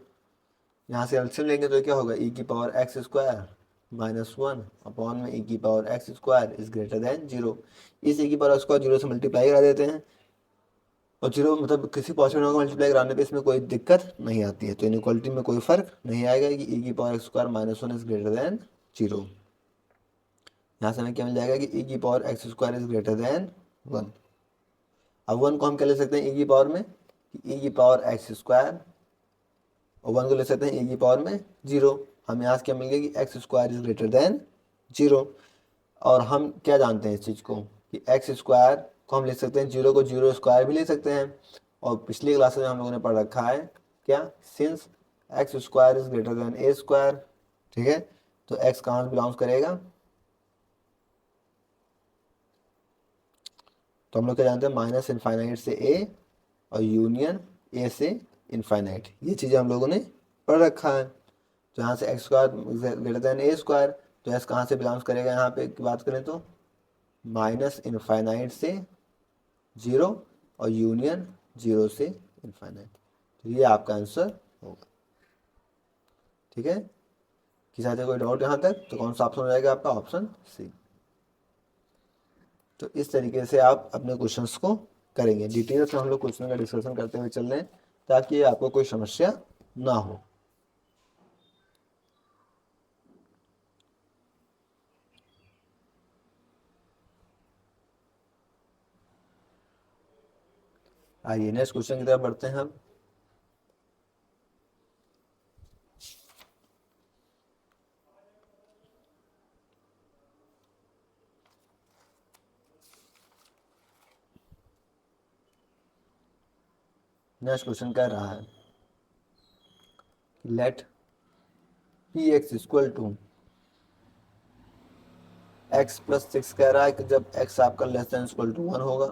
यहाँ से एलसीएम लेंगे तो क्या होगा, ई की power x square minus 1 upon में ई की power x square is greater than 0। इस ई की पावर स्क्वायर 0 से मल्टीप्लाई करा देते हैं, और 0 मतलब किसी पॉजिटिव नंबर को मल्टीप्लाई कराने पे इसमें कोई दिक्कत नहीं आती है, तो इनइक्वालिटी में कोई फर्क नहीं आएगा कि ई की power x square minus 1 is greater than 0। यहाँ से हमें क्या मिल जाएगा कि ई की power x square is greater than 1। अब 1 को हम क्या ले सकते हैं ई की पावर में, ई की पावर एक्स स्क्वायर, और 1 को ले सकते हैं ई की पावर में 0। हम यहाँ से क्या मिल गया कि x square is greater than 0। और हम क्या जानते हैं इस चीज़ को कि एक्स स्क्वायर को हम लिख सकते हैं 0 को 0 स्क्वायर भी ले सकते हैं। और पिछली क्लास में हम लोगों ने पढ़ रखा है क्या, since x square is greater than A square, ठीक है। तो एक्स कहाँ बिलोंग्स करेगा, तो हम लोग क्या जानते हैं माइनस इनफाइनाइट से ए और यूनियन ए से इनफाइनाइट, ये चीज़ें हम लोगों ने पढ़ रखा है। तो यहाँ से एक्स स्क्वायर ग्रेटर देन ए स्क्वायर, तो एक्स कहाँ से बिलोंग्स करेगा, यहाँ पे बात करें तो माइनस इनफाइनाइट से 0 और यूनियन 0 से इनफाइनाइट। तो ये आपका आंसर होगा, ठीक है। किसी तरह कोई डाउट यहाँ तक, तो कौन सा ऑप्शन हो जाएगा आपका, ऑप्शन सी। तो इस तरीके से आप अपने क्वेश्चंस को करेंगे। डिटेल से हम लोग क्वेश्चन का डिस्कशन करते हुए चल रहे हैं ताकि आपको कोई समस्या ना हो। आइए नेक्स्ट क्वेश्चन की तरफ बढ़ते हैं हम। नेक्स्ट क्वेश्चन कह रहा है let p x equal to x plus 6, कह रहा है कि जब एक्स आपका लेस देन इक्वल टू 1 होगा।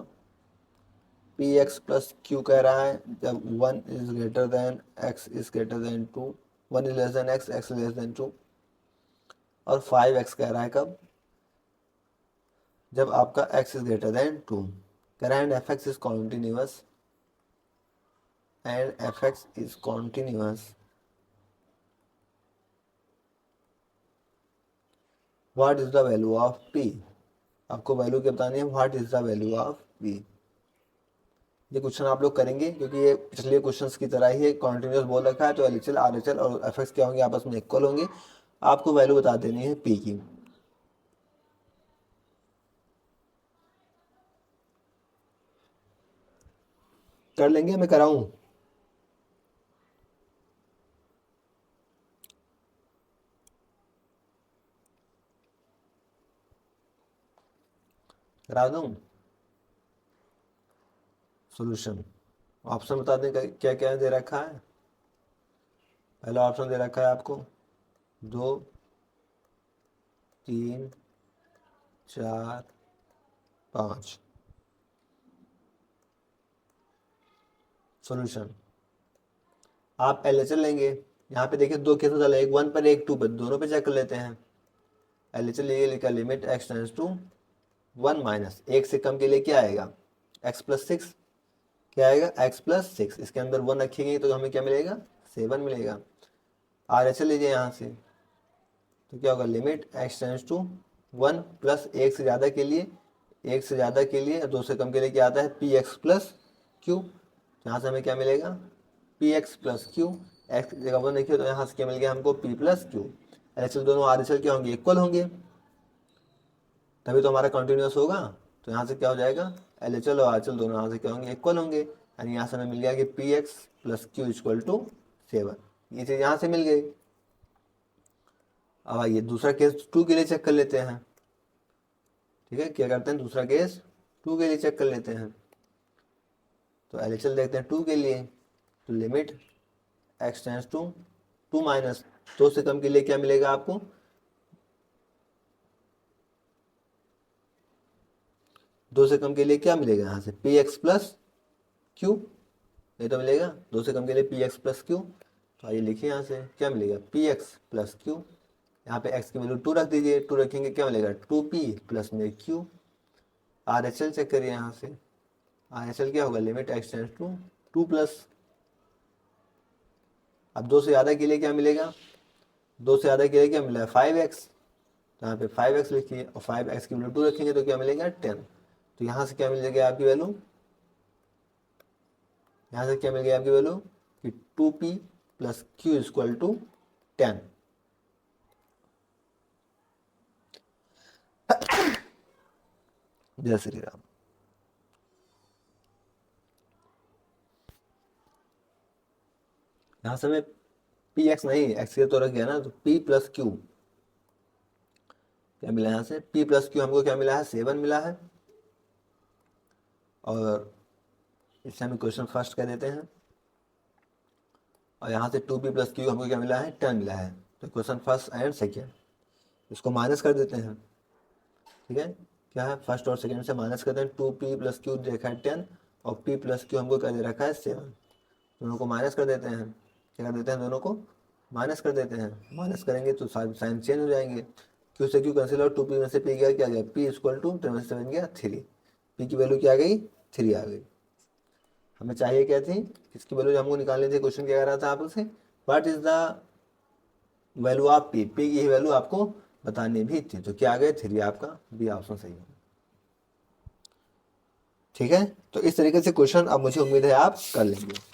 पी एक्स प्लस क्यू कह रहा है जब 1 is greater than x is greater than 2, 1 is less than x, x less than 2। और 5x कह रहा है कब, जब आपका x इज ग्रेटर देन 2। कह रहा है and F x is continuous, and F x is continuous, what is the value of p। आपको वैल्यू क्या बतानी है, what is the value of p। ये क्वेश्चन आप लोग करेंगे क्योंकि ये पिछले क्वेश्चंस की तरह ही कॉन्टिन्यूअस बोल रखा है, तो एलएचएल आरएचएल और एफ एक्स क्या होंगे, आपस में इक्वल होंगे। आपको वैल्यू बता देनी है p की। कर लेंगे, मैं कराऊं, करा दूं। सॉल्यूशन ऑप्शन बता दें क्या क्या दे रखा है। पहला ऑप्शन दे रखा है आपको 2, 3, 4, 5। सॉल्यूशन आप एलएचएल लेंगे, यहाँ पे देखिए दो केसेस चले, एक 1 पर एक 2 पर, दोनों पे चेक कर लेते हैं। एलएचएल ये लिखा limit x tends to 1 minus, एक से कम के लिए क्या आएगा, एक्स प्लस 6, क्या आएगा एक्स प्लस 6। इसके अंदर 1 रखेंगे तो हमें क्या मिलेगा, 7 मिलेगा। आरएचएल लीजिए यहाँ से, तो क्या होगा limit x tends to 1 plus, एक से ज़्यादा के लिए, एक से ज़्यादा के लिए, 2 से कम के लिए क्या आता है पी एक्स प्लस क्यू। यहाँ से हमें क्या मिलेगा P x plus Q, x की जगह 1 देखिए तो यहाँ से क्या मिल गया हमको पी प्लस क्यू। एलएचएल दोनों आरएचएल क्या होंगे, इक्वल होंगे, तभी तो हमारा कंटिन्यूस होगा। तो यहाँ से क्या हो जाएगा, एलएचएल और आरएचएल दोनों यहाँ से क्या होंगे, इक्वल होंगे। यानी यहाँ से हमें मिल गया कि p x plus q equal to 7। ये चीज़ यहाँ से मिल गई। अब आइए दूसरा केस 2 के लिए चेक कर लेते हैं, ठीक है। क्या करते हैं, दूसरा केस 2 के लिए चेक कर लेते हैं। तो एलएचएल देखते हैं 2 के लिए, तो limit x tends to 2 minus, 2 से कम के लिए क्या मिलेगा आपको, 2 से कम के लिए क्या मिलेगा यहाँ से पी एक्स प्लस क्यू, ये तो मिलेगा 2 से कम के लिए पी एक्स प्लस क्यू। तो आइए लिखिए यहाँ से क्या मिलेगा, पी एक्स प्लस क्यू। यहाँ पे x की वैल्यू 2 रख दीजिए, 2 रखेंगे क्या मिलेगा 2p प्लस में q। R H L check करिए यहाँ से, आर एच एल क्या होगा, limit x tends to 2 plus. अब 2 से ज़्यादा के लिए क्या मिलेगा, 2 से ज़्यादा के लिए क्या मिला है 5x, तो यहाँ पे 5x लिखिए और 5x की वैल्यू 2 रखेंगे तो क्या मिलेगा 10। तो यहाँ से क्या मिल जाएगी आपकी वैल्यू, यहाँ से क्या मिल गया आपकी वैल्यू कि 2p plus q equal to 10। जय श्री राम। यहाँ से मैं पी एक्स नहीं एक्स के तो रख गया ना, तो p प्लस क्यू क्या मिला, यहाँ से p प्लस क्यू हमको क्या मिला है 7 मिला है, और इससे हम क्वेश्चन फर्स्ट कर देते हैं। और यहाँ से 2p प्लस क्यू हमको क्या मिला है 10 मिला है, तो क्वेश्चन फर्स्ट एंड सेकेंड इसको माइनस कर देते हैं। ठीक है, क्या है फर्स्ट और सेकेंड से माइनस करते हैं, 2p प्लस क्यू देखा है 10 और p प्लस क्यू हमको क्या दे रखा है 7, दोनों को माइनस कर देते हैं। क्या कर देते हैं, दोनों को माइनस कर देते हैं, माइनस करेंगे तो साइन चेंज हो जाएंगे, क्यू से क्यू कैंसिल और 2p में से p गया क्या गया, p इक्वल टू 10 में से 7 गया 3, p की वैल्यू क्या आ गई 3 आ गई। हमें चाहिए क्या थी, किसकी वैल्यू हमको निकालनी थी, क्वेश्चन क्या कह रहा था आपसे, what is the value of p, p की वैल्यू आपको बतानी भी थी, तो क्या आ गए 3, आपका बी ऑप्शन सही है। ठीक है, तो इस तरीके से क्वेश्चन अब मुझे उम्मीद है आप कर लेंगे।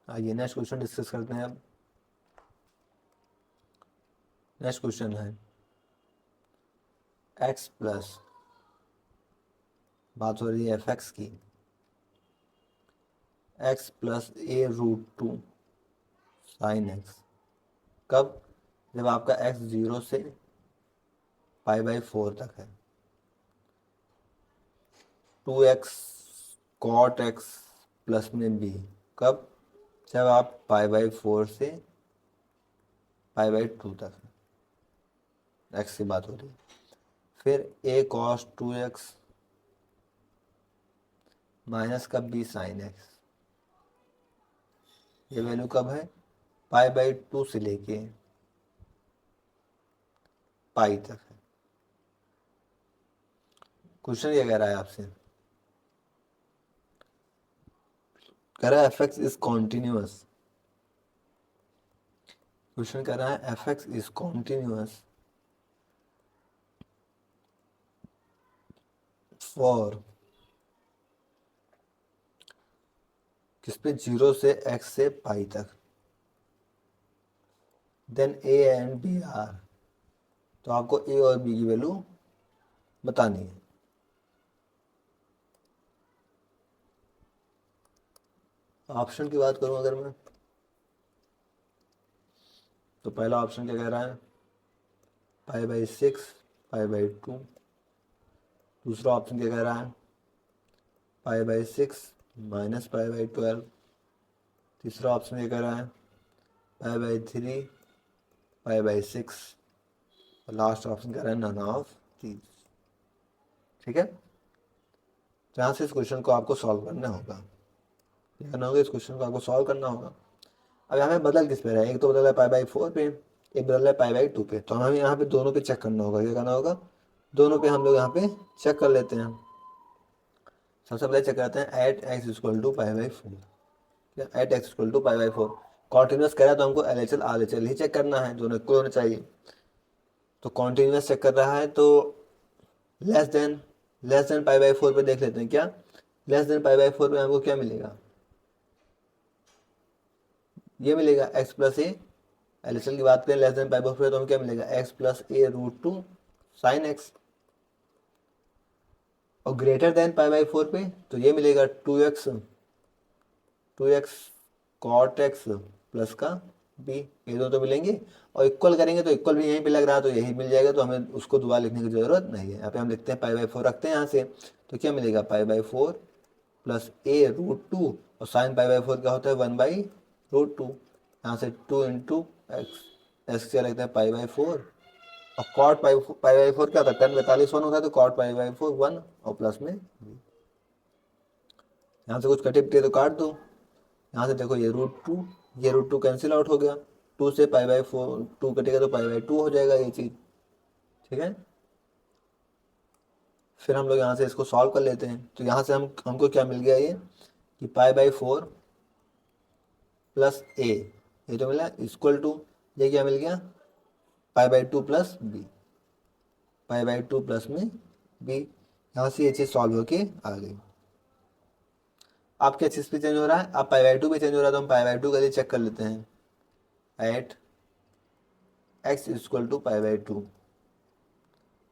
आइए नेक्स्ट क्वेश्चन डिस्कस करते हैं। अब नेक्स्ट क्वेश्चन है x प्लस, बात हो रही है एफ एक्स की, x प्लस ए रूट 2 साइन एक्स, कब, जब आपका x 0 से π/4 तक है, 2x कॉट x प्लस में b, कब, जब आप π/4 से π/2 तक है, x की बात हो रही है। फिर a cos 2x माइनस का b साइन x, ये वैल्यू कब है π/2 से लेके पाई तक है। क्वेश्चन क्या कह रहा है आपसे, कह रहा है F x is continuous, question कह रहा है F x is continuous for किस पे 0 से x से पाई तक, then a and b are, तो आपको a और b की वैल्यू बतानी है। ऑप्शन की बात करूं अगर मैं, तो पहला ऑप्शन क्या कह रहा है π/6 π/2, दूसरा ऑप्शन क्या कह रहा है π/6 माइनस π/12, तीसरा ऑप्शन क्या कह रहा है π/3 π/6, और लास्ट ऑप्शन कह रहा है नन ऑफ दीज। ठीक है, तो यहाँ से इस क्वेश्चन को आपको सॉल्व करना होगा, क्या करना होगा, इस क्वेश्चन को आपको सॉल्व करना होगा। अब यहाँ पे बदल किस पे रहा है, एक तो बदल है π/4 पे, एक बदल है π/2 पे, तो हमें यहाँ पे दोनों पे चेक करना होगा, क्या करना होगा, दोनों पे हम लोग यहाँ पे चेक कर लेते हैं। सबसे पहले चेक करते हैं एट x इक्वल टू π/4, क्या at x equal to π/4 continuous करा तो हमको LHL RHL ही चेक करना है, दोनों इक्वल होने चाहिए। तो कॉन्टिन्यूस चेक कर रहा है तो लेस देन π/4 पे देख लेते हैं, क्या लेस देन π/4 पे हमको क्या मिलेगा, ये मिलेगा x प्लस ए, LHL की बात करें लेस देन π/4 पे तो हमें क्या मिलेगा x प्लस ए रूट 2 साइन एक्स, और ग्रेटर देन π/4 पे तो ये मिलेगा 2x कॉट x प्लस का बी, ये दो तो मिलेंगे, और इक्वल करेंगे तो इक्वल भी यहीं पे लग रहा है तो यही मिल जाएगा, तो हमें उसको दोबारा लिखने की जरूरत नहीं है। यहाँ पे हम लिखते हैं पाई/4 रखते हैं यहाँ से, तो क्या मिलेगा पाई/4 प्लस a√2, और साइन पाई/4 क्या होता है 1/√2, यहाँ से 2 इंटू एक्स, एक्स क्या लिखते हैं पाई/4, और कॉट पाई/4 क्या होता है 10/42 1 होता है, तो कॉट पाई/4 1, और प्लस में यहाँ से कुछ कटे पिटे तो काट दो। यहाँ से देखो ये √2, ये √2 कैंसिल आउट हो गया, 2 से पाई/4 2 कटेगा तो पाई/2 हो जाएगा ये चीज़, ठीक है। फिर हम लोग यहाँ से इसको सॉल्व कर लेते हैं, तो यहाँ से हमको क्या मिल गया ये कि पाई/4 प्लस ए, ये तो मिला इक्वल टू, ये क्या मिल गया पाई/2 प्लस बी, पाई/2 प्लस में बी। यहाँ से ये चीज़ सॉल्व होके आ गई। आप क्या चीज़ पे चेंज हो रहा है, आप पाई/2 पे चेंज हो रहा है, तो हम पाई/2 का लिए चेक कर लेते हैं। एट एक्स इक्वल टू पाई/2,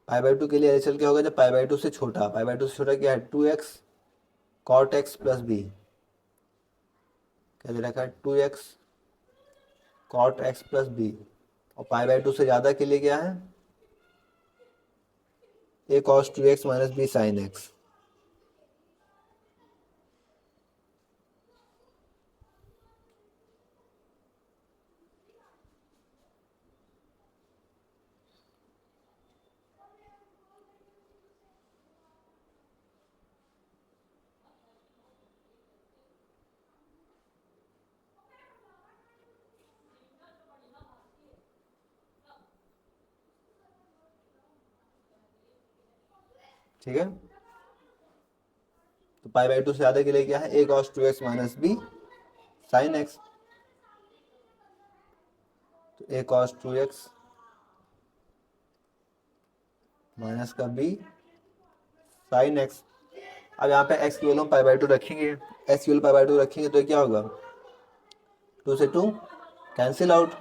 पाई/2 के लिए एल क्या होगा जब पाई/2 से छोटा, पाई/2 से छोटा क्या है 2x cot x plus B, क्या दे रखा है 2x cot x plus B, और पाई/2 से ज़्यादा के लिए क्या है a cos 2x minus b sine x. ठीक है, तो पाई/2 से ज़्यादा के लिए क्या है a cos 2x minus b sine x, तो a cos 2x माइनस का बी साइन एक्स। अब यहाँ पे x की वैल्यू हम पाई/2 रखेंगे, x की वैल्यू पाई/2 रखेंगे तो क्या होगा 2 से 2 कैंसिल आउट,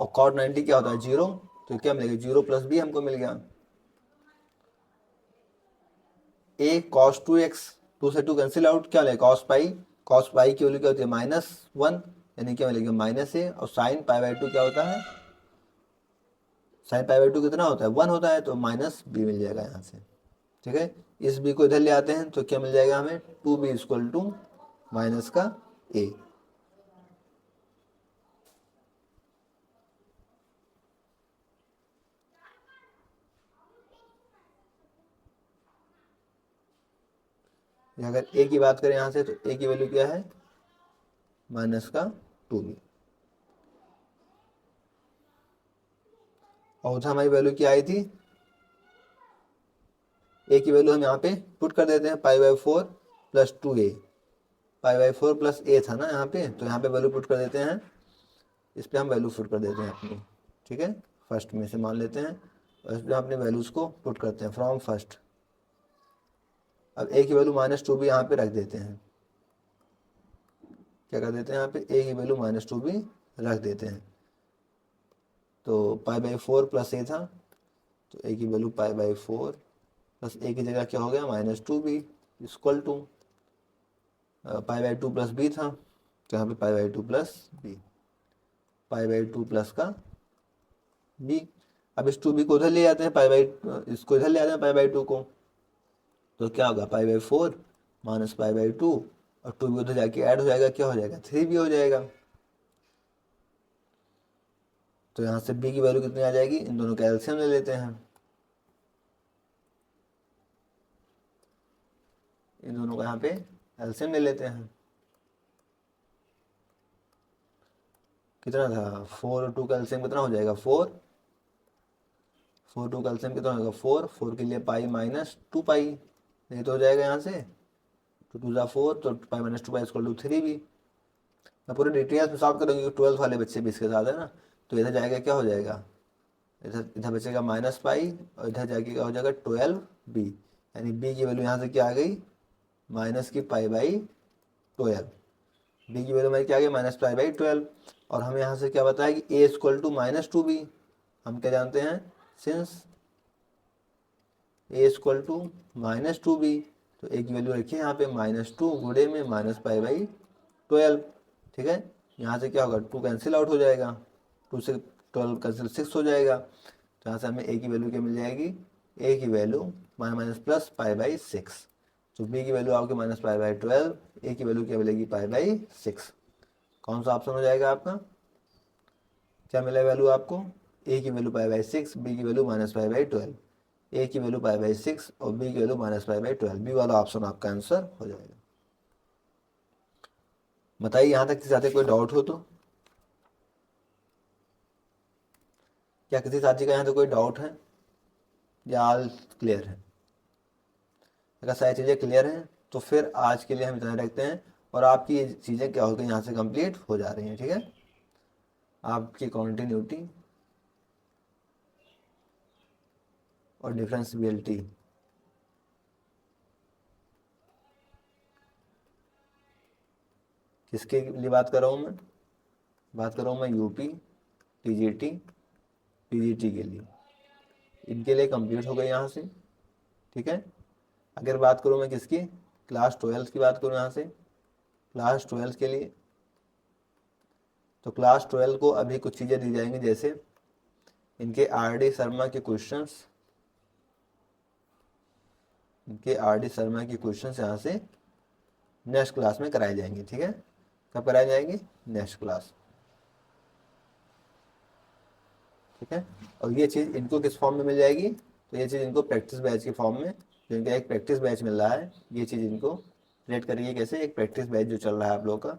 और कॉट 90 क्या होता है 0, तो क्या मिलेगा 0 प्लस बी हमको मिल गया। a cos 2x, 2 से 2 कैंसिल आउट, क्या मिलेगा cos पाई की वैल्यू क्या होती है -1, यानी क्या मिलेगा -a, और साइन पाई/2 क्या होता है, साइन पाई/2 कितना होता है 1 होता है, तो माइनस बी मिल जाएगा यहाँ से, ठीक है। इस बी को इधर ले आते हैं तो क्या मिल जाएगा हमें 2b इक्वल टू माइनस का a। अगर a की बात करें यहाँ से तो a की वैल्यू क्या है माइनस का 2b, और उधर हमारी वैल्यू क्या आई थी, a की वैल्यू हम यहाँ पे पुट कर देते हैं पाई/4 प्लस 2a, पाई/4 प्लस a था ना यहाँ पे, तो यहाँ पे वैल्यू पुट कर देते हैं, इस पर हम वैल्यू पुट कर देते हैं अपनी, ठीक है। फर्स्ट में से मान लेते हैं और इस पर अपने वैल्यूज़ को पुट करते हैं फ्रॉम फर्स्ट। अब a की वैल्यू -2b यहाँ पे रख देते हैं, क्या कर देते हैं यहाँ पे a की वैल्यू -2b रख देते हैं, तो पाई/4 प्लस a था, तो a की वैल्यू पाई/4 प्लस a की जगह क्या हो गया -2b इक्वल टू पाई/2 प्लस b था, तो यहाँ पे पाई/2 प्लस b, पाई/2 प्लस का b। अब इस 2b को उधर ले जाते हैं इसको इधर ले आते हैं पाई/2 को, तो क्या होगा पाई/4 माइनस पाई/2, और 2b उधर जाके ऐड हो जाएगा, क्या हो जाएगा 3b हो जाएगा। तो यहाँ से b की वैल्यू कितनी आ जाएगी, इन दोनों का एलसीएम ले लेते हैं, इन दोनों का यहाँ पे एलसीएम ले लेते हैं, कितना था 4 और 2 का एलसीएम कितना हो जाएगा 4, 4 2 का एलसीएम कितना होगा 4 के लिए पाई -2 पाई, ये तो हो जाएगा यहाँ से, तो 2 4, तो पाई -2 पाई इक्वल टू 3b। मैं पूरे डिटेल्स में सॉल्व करूँगी, 12th वाले बच्चे भी इसके साथ है ना, तो इधर जाएगा क्या हो जाएगा, इधर इधर बचेगा -पाई, और इधर जाके क्या हो जाएगा 12b, यानी b की वैल्यू यहाँ से क्या आ गई माइनस की पाई/12, b की वैल्यू हमारी क्या आ गई -पाई/12, और हमें यहाँ से क्या बताया कि a इक्वल टू -2b, हम क्या जानते हैं since a equal to -2b, तो a की वैल्यू रखिए यहाँ पे -2 गुणे में -पाई/12, 12, ठीक है। यहाँ से क्या होगा, 2 कैंसिल आउट हो जाएगा, 2 से 12 कैंसिल 6 हो जाएगा, तो यहाँ से हमें ए की वैल्यू क्या मिल जाएगी, ए की value minus plus pi by 6, तो बी की वैल्यू आपकी माइनस पाई बाई 12, ए की वैल्यू क्या मिलेगी पाई बाई 6। कौन सा ऑप्शन हो जाएगा आपका, क्या मिला वैल्यू आपको, ए की वैल्यू पाई बाई 6, बी की value minus pi by 12, a की वैल्यू पाई बाई 6 और बी की value minus pi by 12, b वाला ऑप्शन आपका आंसर हो जाएगा। बताइए यहाँ तक किसी साथी कोई डाउट हो तो, क्या किसी साथी का यहाँ तो कोई डाउट है या ऑल क्लियर है? अगर सारी चीज़ें क्लियर हैं तो फिर आज के लिए हम इतना रखते हैं, और आपकी ये चीज़ें क्या होगी यहाँ से कंप्लीट हो जा रही हैं, ठीक है। आपकी कॉन्टिन्यूटी और डिफरेंशियबिलिटी किसके लिए बात कर रहा हूँ मैं, बात कर रहा हूँ मैं यूपी, टीजीटी, पीजीटी के लिए, इनके लिए कंप्लीट हो गई यहाँ से, ठीक है। अगर बात करूँ मैं किसकी, क्लास 12 की बात करूँ यहाँ से, क्लास 12 के लिए, तो क्लास 12 को अभी कुछ चीज़ें दी जाएंगी, जैसे इनके आर.डी. शर्मा के क्वेश्चंस, इनके आर.डी. शर्मा के क्वेश्चंस यहाँ से नेक्स्ट क्लास में कराए जाएंगे, ठीक है। कब कराए जाएंगे, नेक्स्ट क्लास, ठीक है। और ये चीज़ इनको किस फॉर्म में मिल जाएगी, तो ये चीज़ इनको प्रैक्टिस बैच के फॉर्म में, जो इनका एक प्रैक्टिस बैच मिल रहा है, ये चीज़ इनको क्रिएट करिए कैसे, एक प्रैक्टिस बैच जो चल रहा है आप लोगों का,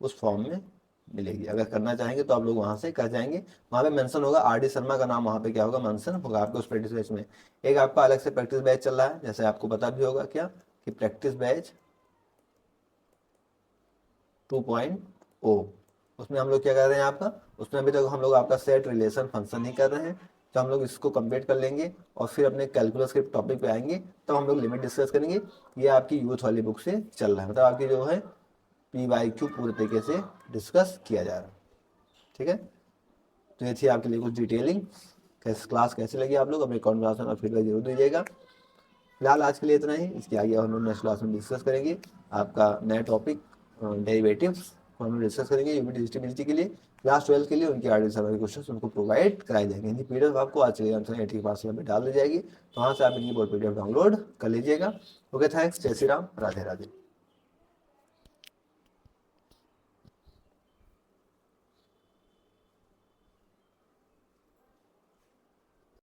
उस फॉर्म में मिलेगी। अगर करना चाहेंगे तो आप लोग वहाँ से कर जाएंगे, वहाँ पे मेंशन होगा आर.डी. शर्मा का नाम, वहाँ पे क्या होगा मेंशन होगा आपके उस प्रैक्टिस बैच में। एक आपका अलग से प्रैक्टिस बैच चल रहा है, जैसे आपको पता भी होगा क्या, कि प्रैक्टिस बैच 2.0, उसमें हम लोग क्या कर रहे हैं आपका, उसमें अभी तक हम लोग आपका सेट रिलेशन फंक्शन ही कर रहे हैं, तो हम लोग इसको कंप्लीट कर लेंगे और फिर अपने कैलकुलस के टॉपिक पे आएंगे, तो हम लोग लिमिट डिस्कस करेंगे। ये आपकी यूथ वाली बुक से चल रहा है, मतलब आपकी जो है PYQ पूरे तरीके से डिस्कस किया जा रहा है, ठीक है। तो ये थी आपके लिए कुछ डिटेलिंग, कैसे क्लास कैसे लगी आप लोग, अपने कमेंट बॉक्स में फीडबैक जरूर दीजिएगा। फिलहाल आज के लिए इतना ही, इसके आगे हम लोग नेक्स्ट क्लास में डिस्कस करेंगे आपका नया टॉपिक डेरिवेटिव्स को हम डिस्कस करेंगे यूनिट डिस्ट्रीब्यूटिविटी के लिए, क्लास 12 के लिए उनके आर.डी. शर्मा के क्वेश्चन उनको प्रोवाइड कराए जाएंगे। इनकी पीडीएफ आपको आज के आंसर 80 पार्सल में डाल दी जाएगी, तो वहाँ से आप इनकी बोर्ड पीडीएफ डाउनलोड कर लीजिएगा। ओके, थैंक्स, जय श्री राम, राधे राधे।